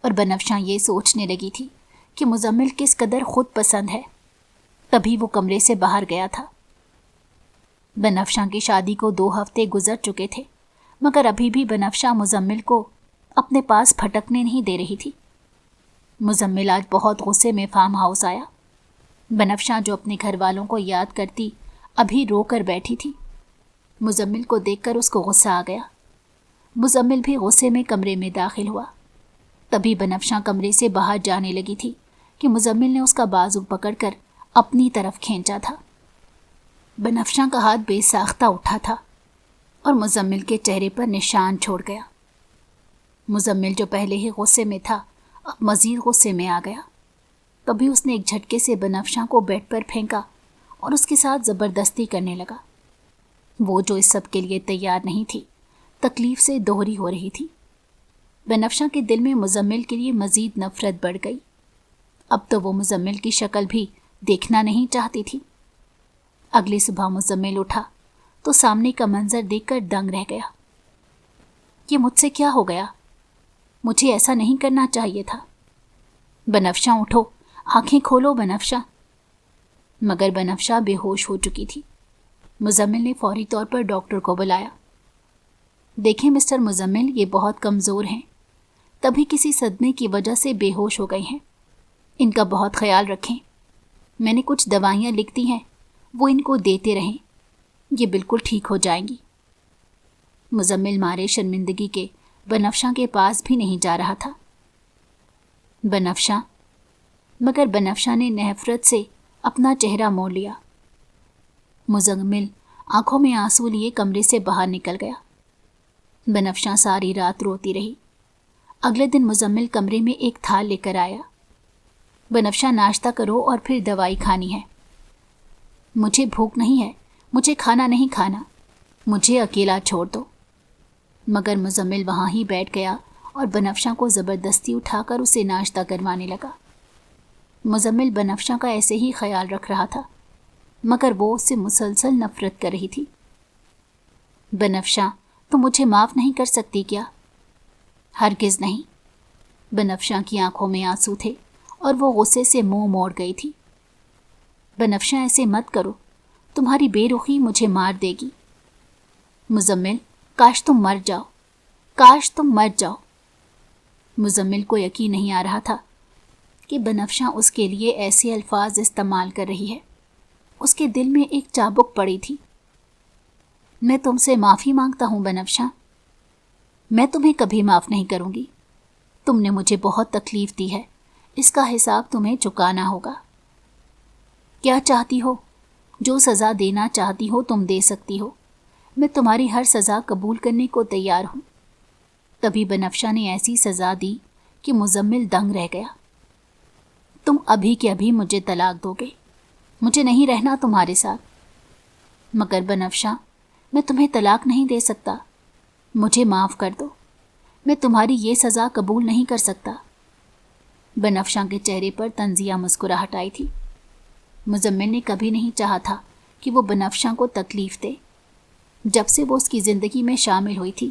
اور بنفشاں یہ سوچنے لگی تھی کہ مزمل کس قدر خود پسند ہے۔ تبھی وہ کمرے سے باہر گیا تھا۔ بنفشاں کی شادی کو 2 ہفتے گزر چکے تھے، مگر ابھی بھی بنفشاں مزمل کو اپنے پاس پھٹکنے نہیں دے رہی تھی۔ مزمل آج بہت غصے میں فارم ہاؤس آیا۔ بنفشاں جو اپنے گھر والوں کو یاد کرتی ابھی رو کر بیٹھی تھی۔ مزمل کو دیکھ کر اس کو غصہ آ گیا۔ مزمل بھی غصے میں کمرے میں داخل ہوا۔ تبھی بنفشاں کمرے سے باہر جانے لگی تھی کہ مزمل نے اس کا بازو پکڑ کر اپنی طرف کھینچا تھا۔ بنفشاں کا ہاتھ بے ساختہ اٹھا تھا اور مزمل کے چہرے پر نشان چھوڑ گیا۔ مزمل جو پہلے ہی غصے میں تھا اب مزید غصے میں آ گیا۔ تبھی اس نے ایک جھٹکے سے بنفشاں کو بیڈ پر پھینکا اور اس کے ساتھ زبردستی کرنے لگا۔ وہ جو اس سب کے لیے تیار نہیں تھی، تکلیف سے دوہری ہو رہی تھی۔ بنفشاں کے دل میں مزمل کے لیے مزید نفرت بڑھ گئی۔ اب تو وہ مزمل کی شکل بھی دیکھنا نہیں چاہتی تھی۔ اگلی صبح مزمل اٹھا تو سامنے کا منظر دیکھ کر دنگ رہ گیا۔ یہ مجھ سے کیا ہو گیا؟ مجھے ایسا نہیں کرنا چاہیے تھا۔ بنفشاں اٹھو، آنکھیں کھولو بنفشاں۔ مگر بنفشاں بے ہوش ہو چکی تھی۔ مزمل نے فوری طور پر ڈاکٹر کو بلایا۔ دیکھیں مسٹر مزمل، یہ بہت کمزور ہیں، تبھی کسی صدمے کی وجہ سے بے ہوش ہو گئے ہیں۔ ان کا بہت خیال رکھیں۔ میں نے کچھ دوائیاں لکھ دی ہیں، وہ ان کو دیتے رہیں، یہ بالکل ٹھیک ہو جائیں گی۔ مزمل مارے شرمندگی کے بنفشاں کے پاس بھی نہیں جا رہا تھا۔ بنفشاں، مگر بنفشاں نے نفرت سے اپنا چہرہ موڑ لیا۔ مزمل آنکھوں میں آنسو لیے کمرے سے باہر نکل گیا۔ بنفشاں ساری رات روتی رہی۔ اگلے دن مزمل کمرے میں ایک تھال لے کر آیا۔ بنفشاں، ناشتہ کرو اور پھر دوائی کھانی ہے۔ مجھے بھوک نہیں ہے، مجھے کھانا نہیں کھانا، مجھے اکیلا چھوڑ دو۔ مگر مزمل وہاں ہی بیٹھ گیا اور بنفشاں کو زبردستی اٹھا کر اسے ناشتہ کروانے لگا۔ مزمل بنفشاں کا ایسے ہی خیال رکھ رہا تھا، مگر وہ اس سے مسلسل نفرت کر رہی تھی۔ بنفشاں، تم مجھے معاف نہیں کر سکتی کیا؟ ہرگز نہیں۔ بنفشاں کی آنکھوں میں آنسو تھے اور وہ غصے سے منہ موڑ گئی تھی۔ بنفشاں، ایسے مت کرو، تمہاری بے رخی مجھے مار دے گی۔ مزمل، کاش تم مر جاؤ، کاش تم مر جاؤ۔ مزمل کو یقین نہیں آ رہا تھا کہ بنفشاں اس کے لیے ایسے الفاظ استعمال کر رہی ہے۔ اس کے دل میں ایک چابک پڑی تھی۔ میں تم سے معافی مانگتا ہوں بنفشاں، میں تمہیں کبھی معاف نہیں کروں گی۔ تم نے مجھے بہت تکلیف دی ہے، اس کا حساب تمہیں چکانا ہوگا۔ کیا چاہتی ہو؟ جو سزا دینا چاہتی ہو تم دے سکتی ہو، میں تمہاری ہر سزا قبول کرنے کو تیار ہوں۔ تبھی بنفشاں نے ایسی سزا دی کہ مزمل دنگ رہ گیا۔ تم ابھی کے ابھی مجھے طلاق دو گے، مجھے نہیں رہنا تمہارے ساتھ۔ مگر بنفشاں، میں تمہیں طلاق نہیں دے سکتا، مجھے معاف کر دو، میں تمہاری یہ سزا قبول نہیں کر سکتا۔ بنفشاں کے چہرے پر طنزیہ مسکراہٹ آئی تھی۔ مزمل نے کبھی نہیں چاہا تھا کہ وہ بنفشاں کو تکلیف دے۔ جب سے وہ اس کی زندگی میں شامل ہوئی تھی،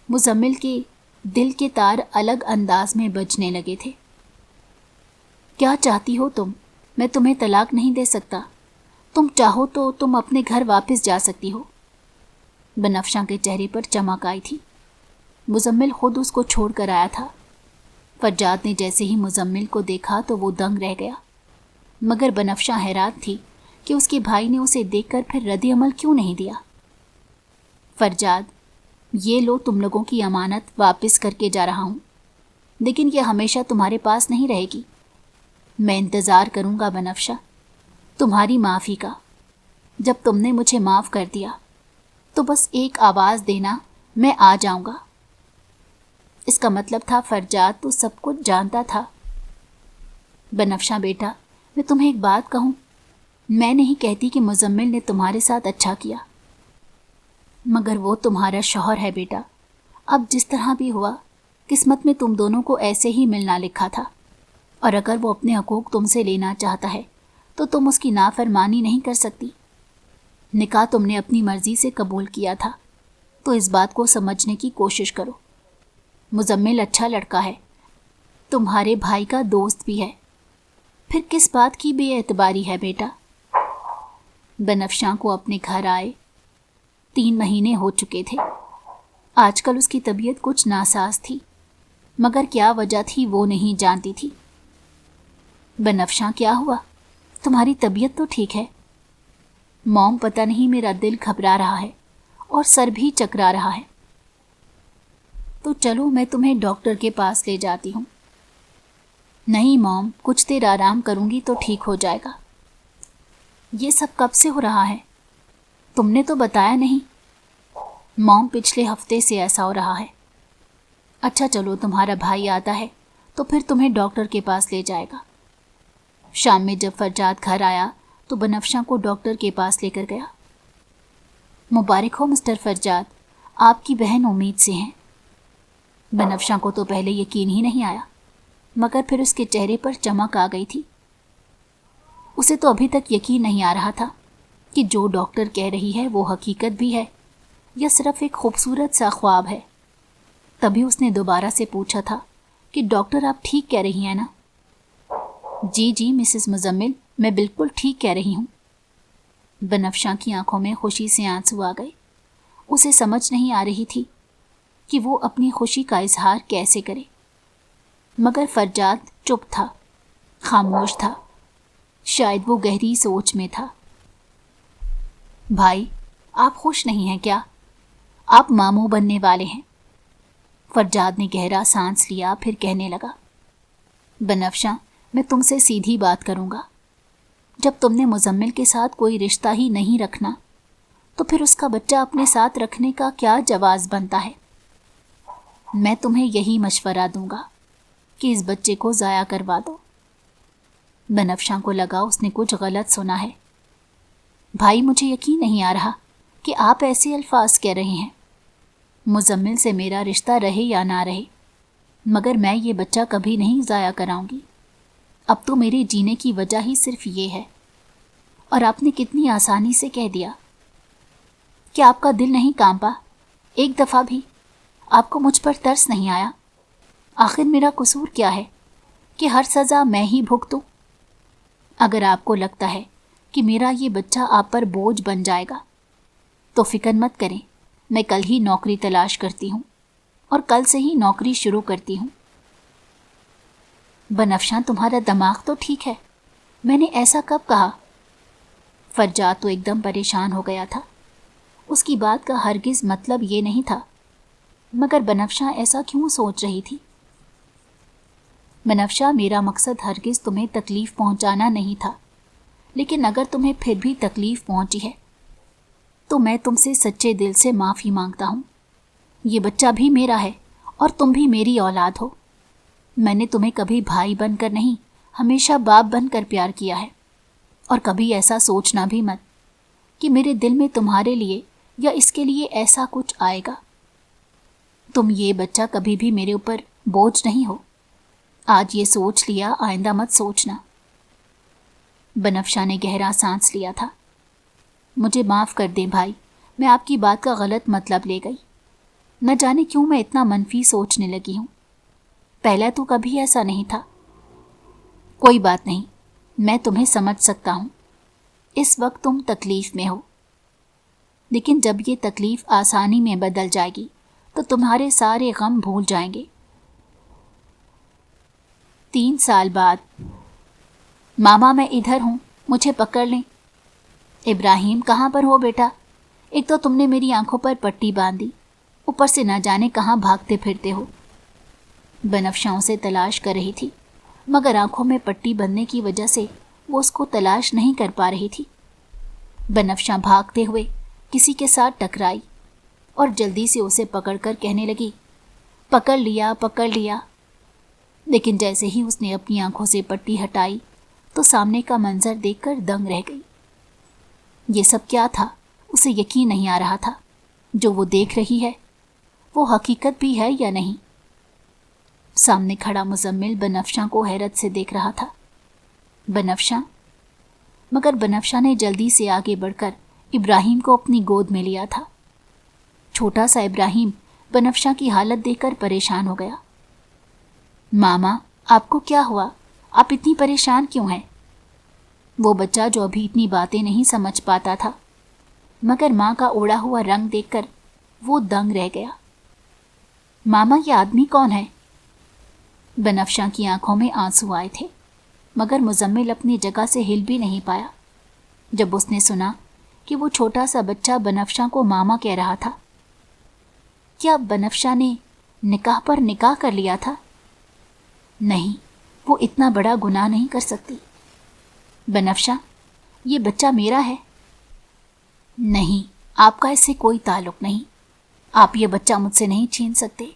مزمل کے دل کے تار الگ انداز میں بجنے لگے تھے۔ کیا چاہتی ہو تم؟ میں تمہیں طلاق نہیں دے سکتا، تم چاہو تو تم اپنے گھر واپس جا سکتی ہو۔ بنفشاں کے چہرے پر چمک آئی تھی۔ مزمل خود اس کو چھوڑ کر آیا تھا۔ فرجاد نے جیسے ہی مزمل کو دیکھا تو وہ دنگ رہ گیا، مگر بنفشاں حیران تھی کہ اس کے بھائی نے اسے دیکھ کر پھر رد عمل کیوں نہیں دیا۔ فرجاد، یہ لو تم لوگوں کی امانت واپس کر کے جا رہا ہوں، لیکن یہ ہمیشہ تمہارے پاس نہیں رہے گی۔ میں انتظار کروں گا بنفشاں، تمہاری معافی کا۔ جب تم نے مجھے معاف کر دیا تو بس ایک آواز دینا، میں آ جاؤں گا۔ اس کا مطلب تھا فرجاد تو سب کچھ جانتا تھا۔ بنفشاں بیٹا، میں تمہیں ایک بات کہوں، میں نہیں کہتی کہ مزمل نے تمہارے ساتھ اچھا کیا، مگر وہ تمہارا شوہر ہے بیٹا۔ اب جس طرح بھی ہوا، قسمت میں تم دونوں کو ایسے ہی ملنا لکھا تھا۔ اور اگر وہ اپنے حقوق تم سے لینا چاہتا ہے تو تم اس کی نافرمانی نہیں کر سکتی۔ نکاح تم نے اپنی مرضی سے قبول کیا تھا، تو اس بات کو سمجھنے کی کوشش کرو۔ مزمل اچھا لڑکا ہے، تمہارے بھائی کا دوست بھی ہے، پھر کس بات کی بے اعتباری ہے بیٹا؟ بنفشاں کو اپنے گھر آئے 3 مہینے ہو چکے تھے۔ آج کل اس کی طبیعت کچھ ناساز تھی، مگر کیا وجہ تھی وہ نہیں جانتی تھی۔ بنفشاں کیا ہوا؟ تمہاری طبیعت تو ٹھیک ہے؟ موم پتہ نہیں میرا دل گھبرا رہا ہے اور سر بھی چکرا رہا ہے۔ تو چلو میں تمہیں ڈاکٹر کے پاس لے جاتی ہوں۔ نہیں موم، کچھ دیر آرام کروں گی تو ٹھیک ہو جائے گا۔ یہ سب کب سے ہو رہا ہے؟ تم نے تو بتایا نہیں۔ موم، پچھلے ہفتے سے ایسا ہو رہا ہے۔ اچھا چلو، تمہارا بھائی آتا ہے تو پھر تمہیں ڈاکٹر کے پاس لے جائے گا۔ شام میں جب فرجاد گھر آیا تو بنفشاں کو ڈاکٹر کے پاس لے کر گیا۔ مبارک ہو مسٹر فرجاد، آپ کی بہن امید سے ہیں۔ بنفشاں کو تو پہلے یقین ہی نہیں آیا، مگر پھر اس کے چہرے پر چمک آ گئی تھی۔ اسے تو ابھی تک یقین نہیں آ رہا تھا کہ جو ڈاکٹر کہہ رہی ہے وہ حقیقت بھی ہے یا صرف ایک خوبصورت سا خواب ہے۔ تبھی اس نے دوبارہ سے پوچھا تھا کہ ڈاکٹر آپ ٹھیک کہہ رہی ہیں نا؟ جی مسز مزمل، میں بالکل ٹھیک کہہ رہی ہوں۔ بنفشاں کی آنکھوں میں خوشی سے آنسو آ گئے۔ اسے سمجھ نہیں آ رہی تھی کہ وہ اپنی خوشی کا اظہار کیسے کرے، مگر فرجاد چپ تھا، خاموش تھا، شاید وہ گہری سوچ میں تھا۔ بھائی، آپ خوش نہیں ہیں کیا؟ آپ ماموں بننے والے ہیں۔ فرجاد نے گہرا سانس لیا، پھر کہنے لگا، بنفشاں، میں تم سے سیدھی بات کروں گا۔ جب تم نے مزمل کے ساتھ کوئی رشتہ ہی نہیں رکھنا تو پھر اس کا بچہ اپنے ساتھ رکھنے کا کیا جواز بنتا ہے؟ میں تمہیں یہی مشورہ دوں گا کہ اس بچے کو ضائع کروا دو۔ بنفشاں کو لگا اس نے کچھ غلط سنا ہے۔ بھائی، مجھے یقین نہیں آ رہا کہ آپ ایسے الفاظ کہہ رہے ہیں۔ مزمل سے میرا رشتہ رہے یا نہ رہے، مگر میں یہ بچہ کبھی نہیں ضائع کراؤں گی۔ اب تو میرے جینے کی وجہ ہی صرف یہ ہے، اور آپ نے کتنی آسانی سے کہہ دیا۔ کیا آپ کا دل نہیں کانپا ایک دفعہ بھی؟ آپ کو مجھ پر ترس نہیں آیا؟ آخر میرا قصور کیا ہے کہ ہر سزا میں ہی بھگتوں؟ اگر آپ کو لگتا ہے کہ میرا یہ بچہ آپ پر بوجھ بن جائے گا تو فکر مت کریں، میں کل ہی نوکری تلاش کرتی ہوں اور کل سے ہی نوکری شروع کرتی ہوں۔ بنفشاں، تمہارا دماغ تو ٹھیک ہے؟ میں نے ایسا کب کہا؟ فرجاد تو ایک دم پریشان ہو گیا تھا۔ اس کی بات کا ہرگز مطلب یہ نہیں تھا، مگر بنفشاں ایسا کیوں سوچ رہی تھی؟ بنفشاں، میرا مقصد ہرگز تمہیں تکلیف پہنچانا نہیں تھا، لیکن اگر تمہیں پھر بھی تکلیف پہنچی ہے تو میں تم سے سچے دل سے معافی مانگتا ہوں۔ یہ بچہ بھی میرا ہے اور تم بھی میری اولاد ہو۔ میں نے تمہیں کبھی بھائی بن کر نہیں، ہمیشہ باپ بن کر پیار کیا ہے، اور کبھی ایسا سوچنا بھی مت کہ میرے دل میں تمہارے لیے یا اس کے لیے ایسا کچھ آئے گا۔ تم یہ بچہ کبھی بھی میرے اوپر بوجھ نہیں ہو۔ آج یہ سوچ لیا، آئندہ مت سوچنا۔ بنفشاں نے گہرا سانس لیا تھا۔ مجھے معاف کر دیں بھائی، میں آپ کی بات کا غلط مطلب لے گئی۔ نہ جانے کیوں میں اتنا منفی سوچنے لگی ہوں، پہلے تو کبھی ایسا نہیں تھا۔ کوئی بات نہیں، میں تمہیں سمجھ سکتا ہوں۔ اس وقت تم تکلیف میں ہو، لیکن جب یہ تکلیف آسانی میں بدل جائے گی تو تمہارے سارے غم بھول جائیں گے۔ 3 سال بعد۔ ماما، میں ادھر ہوں، مجھے پکڑ لیں۔ ابراہیم، کہاں پر ہو بیٹا؟ ایک تو تم نے میری آنکھوں پر پٹی باندھی، اوپر سے نہ جانے کہاں بھاگتے پھرتے ہو۔ بنفشاں اسے تلاش کر رہی تھی، مگر آنکھوں میں پٹی بندھنے کی وجہ سے وہ اس کو تلاش نہیں کر پا رہی تھی۔ بنفشاں بھاگتے ہوئے کسی کے ساتھ ٹکرائی اور جلدی سے اسے پکڑ کر کہنے لگی، پکڑ لیا، پکڑ لیا۔ لیکن جیسے ہی اس نے اپنی آنکھوں سے پٹی ہٹائی تو سامنے کا منظر دیکھ کر دنگ رہ گئی۔ یہ سب کیا تھا؟ اسے یقین نہیں آ رہا تھا۔ جو وہ دیکھ رہی ہے وہ حقیقت بھی ہے یا نہیں؟ सामने खड़ा मुजम्मिल बनफ्शा को हैरत से देख रहा था। बनफ्शा? मगर बनफ्शा ने जल्दी से आगे बढ़कर इब्राहिम को अपनी गोद में लिया था। छोटा सा इब्राहिम बनफ्शा की हालत देखकर परेशान हो गया। मामा, आपको क्या हुआ? आप इतनी परेशान क्यों हैं? वो बच्चा जो अभी इतनी बातें नहीं समझ पाता था, मगर माँ का ओढ़ा हुआ रंग देखकर वो दंग रह गया। मामा, ये आदमी कौन है? बनफ्शा की आंखों में आंसू आए थे, मगर मुजम्मिल अपनी जगह से हिल भी नहीं पाया जब उसने सुना कि वो छोटा सा बच्चा बनफ्शा को मामा कह रहा था। क्या बनफ्शा ने निकाह पर निकाह कर लिया था? नहीं, वो इतना बड़ा गुनाह नहीं कर सकती। बनफ्शा, ये बच्चा मेरा है। नहीं, आपका इससे कोई ताल्लुक नहीं। आप ये बच्चा मुझसे नहीं छीन सकते।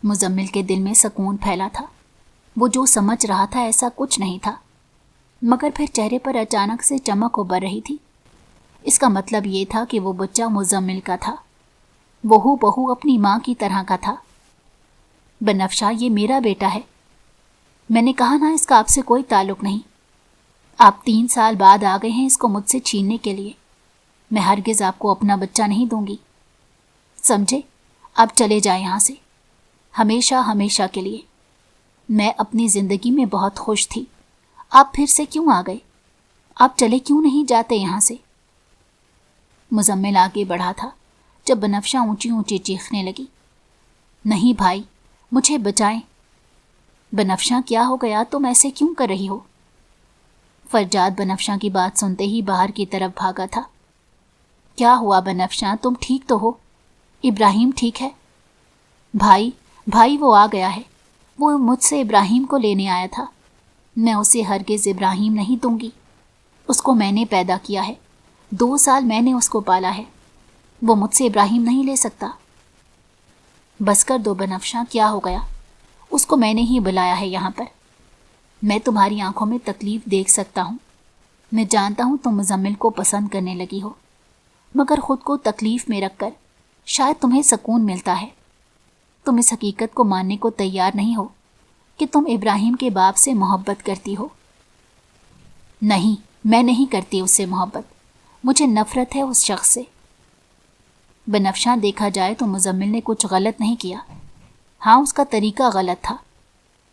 मुजम्मिल के दिल में सुकून फैला था। वो जो समझ रहा था ऐसा कुछ नहीं था, मगर फिर चेहरे पर अचानक से चमक उभर रही थी। इसका मतलब ये था कि वो बच्चा मुजम्मिल का था, वो हूबहू अपनी माँ की तरह का था। बनफ्शा, ये मेरा बेटा है। मैंने कहा ना, इसका आपसे कोई ताल्लुक नहीं। आप 3 साल बाद आ गए हैं इसको मुझसे छीनने के लिए। मैं हरगिज़ आपको अपना बच्चा नहीं दूंगी, समझे? आप चले जाएं यहाँ से, हमेशा हमेशा के लिए। मैं अपनी ज़िंदगी में बहुत खुश थी। आप फिर से क्यों आ गए? आप चले क्यों नहीं जाते यहाँ से? मुजम्मिल आगे बढ़ा था जब बनफ्शा ऊंची ऊंची चीखने लगी। नहीं भाई, मुझे बचाएं। बनफ्शा, क्या हो गया? तुम ऐसे क्यों कर रही हो? फरजाद बनफ्शा की बात सुनते ही बाहर की तरफ भागा था। क्या हुआ बनफ्शा, तुम ठीक तो हो? इब्राहिम ठीक है? भाई वो आ गया है। वो मुझसे इब्राहिम को लेने आया था। मैं उसे हरगिज़ इब्राहिम नहीं दूंगी। उसको मैंने पैदा किया है, 2 साल मैंने उसको पाला है। वो मुझसे इब्राहिम नहीं ले सकता। बस कर दो बनफ्शा, क्या हो गया? उसको मैंने ही बुलाया है यहाँ पर। मैं तुम्हारी आंखों में तकलीफ़ देख सकता हूँ। मैं जानता हूँ तुम मुजम्मिल को पसंद करने लगी हो, मगर ख़ुद को तकलीफ़ में रखकर शायद तुम्हें सुकून मिलता है। तुम इस हकीकत को मानने को तैयार नहीं हो कि तुम इब्राहिम के बाप से मोहब्बत करती हो। नहीं, मैं नहीं करती उससे मोहब्बत। मुझे नफ़रत है उस शख्स से। बनफ्शा, देखा जाए तो मुजम्मिल ने कुछ गलत नहीं किया। हाँ, उसका तरीका गलत था,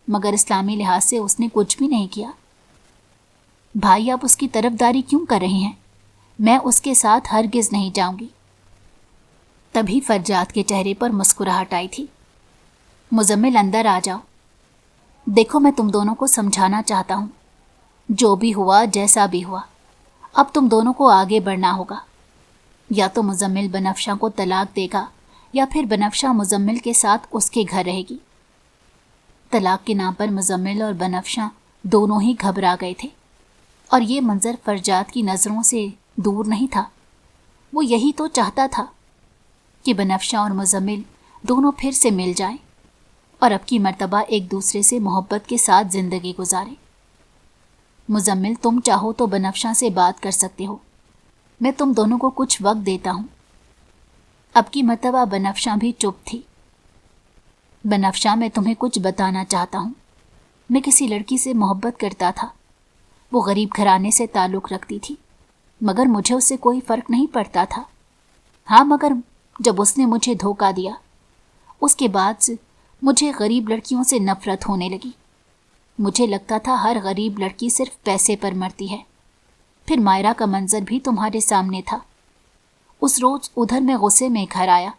मगर इस्लामी लिहाज से उसने कुछ भी नहीं किया। भाई, आप उसकी तरफदारी क्यों कर रहे हैं? मैं उसके साथ हरगिज़ नहीं जाऊंगी। तभी फरजाद के चेहरे पर मुस्कुराहट आई थी। मुजम्मिल, अंदर आ जाओ। देखो, मैं तुम दोनों को समझाना चाहता हूँ। जो भी हुआ, जैसा भी हुआ, अब तुम दोनों को आगे बढ़ना होगा। या तो मुजम्मिल बनफ्शा को तलाक देगा या फिर बनफ्शा मुजम्मिल के साथ उसके घर रहेगी। तलाक के नाम पर मुजम्मिल और बनफ्शा दोनों ही घबरा गए थे, और ये मंजर फरजाद की नज़रों से दूर नहीं था। वो यही तो चाहता था कि बनफ्शा और मुजम्मिल दोनों फिर से मिल जाएं और अब की मर्तबा एक दूसरे से मोहब्बत के साथ ज़िंदगी गुजारें। मुजम्मिल, तुम चाहो तो बनफ्शा से बात कर सकते हो। मैं तुम दोनों को कुछ वक्त देता हूँ। अब की मर्तबा बनफ्शा भी चुप थी। बनफ्शा, मैं तुम्हें कुछ बताना चाहता हूँ। मैं किसी लड़की से मोहब्बत करता था। वो गरीब घराने से ताल्लुक़ रखती थी, मगर मुझे उससे कोई फ़र्क नहीं पड़ता था। हाँ, मगर जब उसने मुझे धोखा दिया, उसके बाद से मुझे गरीब लड़कियों से नफ़रत होने लगी। मुझे लगता था हर गरीब लड़की सिर्फ पैसे पर मरती है। फिर मायरा का मंजर भी तुम्हारे सामने था। उस रोज़ उधर मैं गुस्से में घर आया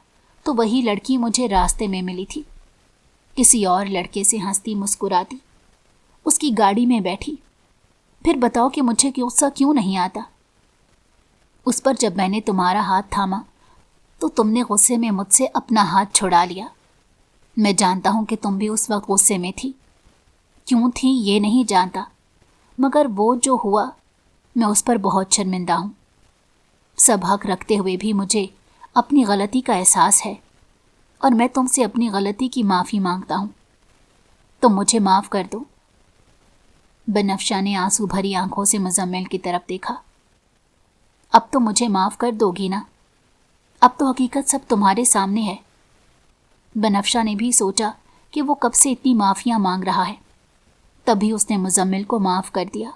तो वही लड़की मुझे रास्ते में मिली थी। किसी और लड़के से हंसती मुस्कुराती उसकी गाड़ी में बैठी। फिर बताओ कि मुझे गुस्सा क्यों नहीं आता? उस पर जब मैंने तुम्हारा हाथ थामा तो तुमने गुस्से में मुझसे अपना हाथ छुड़ा लिया। मैं जानता हूँ कि तुम भी उस वक्त गुस्से में थी। क्यों थी ये नहीं जानता, मगर वो जो हुआ मैं उस पर बहुत शर्मिंदा हूँ। सब हक रखते हुए भी मुझे अपनी गलती का एहसास है और मैं तुमसे अपनी गलती की माफ़ी मांगता हूँ। तुम मुझे माफ़ कर दो। बनफ्शा ने आंसू भरी आंखों से मुजम्मिल की तरफ देखा। अब तो मुझे माफ़ कर दोगी ना? अब तो हकीकत सब तुम्हारे सामने है। बनफ्शा ने भी सोचा کہ وہ کب سے اتنی معافیاں مانگ رہا ہے۔ تبھی اس نے مزمل کو معاف کر دیا۔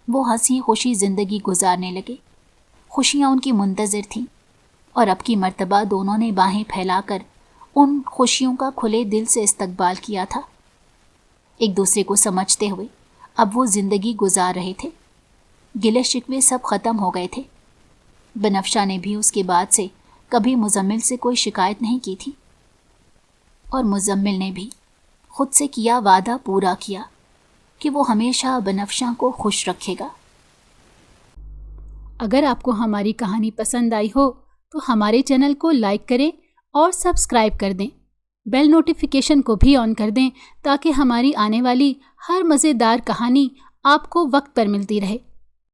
وہ ہنسی خوشی زندگی گزارنے لگے۔ خوشیاں ان کی منتظر تھیں اور اب کی مرتبہ دونوں نے باہیں پھیلا کر ان خوشیوں کا کھلے دل سے استقبال کیا تھا۔ ایک دوسرے کو سمجھتے ہوئے اب وہ زندگی گزار رہے تھے۔ گلے شکوے سب ختم ہو گئے تھے۔ بنفشہ نے بھی اس کے بعد سے کبھی مزمل سے کوئی شکایت نہیں کی تھی، اور مزمل نے بھی خود سے کیا وعدہ پورا کیا کہ وہ ہمیشہ بنفشہ کو خوش رکھے گا۔ اگر آپ کو ہماری کہانی پسند آئی ہو تو ہمارے چینل کو لائک کریں اور سبسکرائب کر دیں۔ بیل نوٹیفیکیشن کو بھی آن کر دیں تاکہ ہماری آنے والی ہر مزیدار کہانی آپ کو وقت پر ملتی رہے۔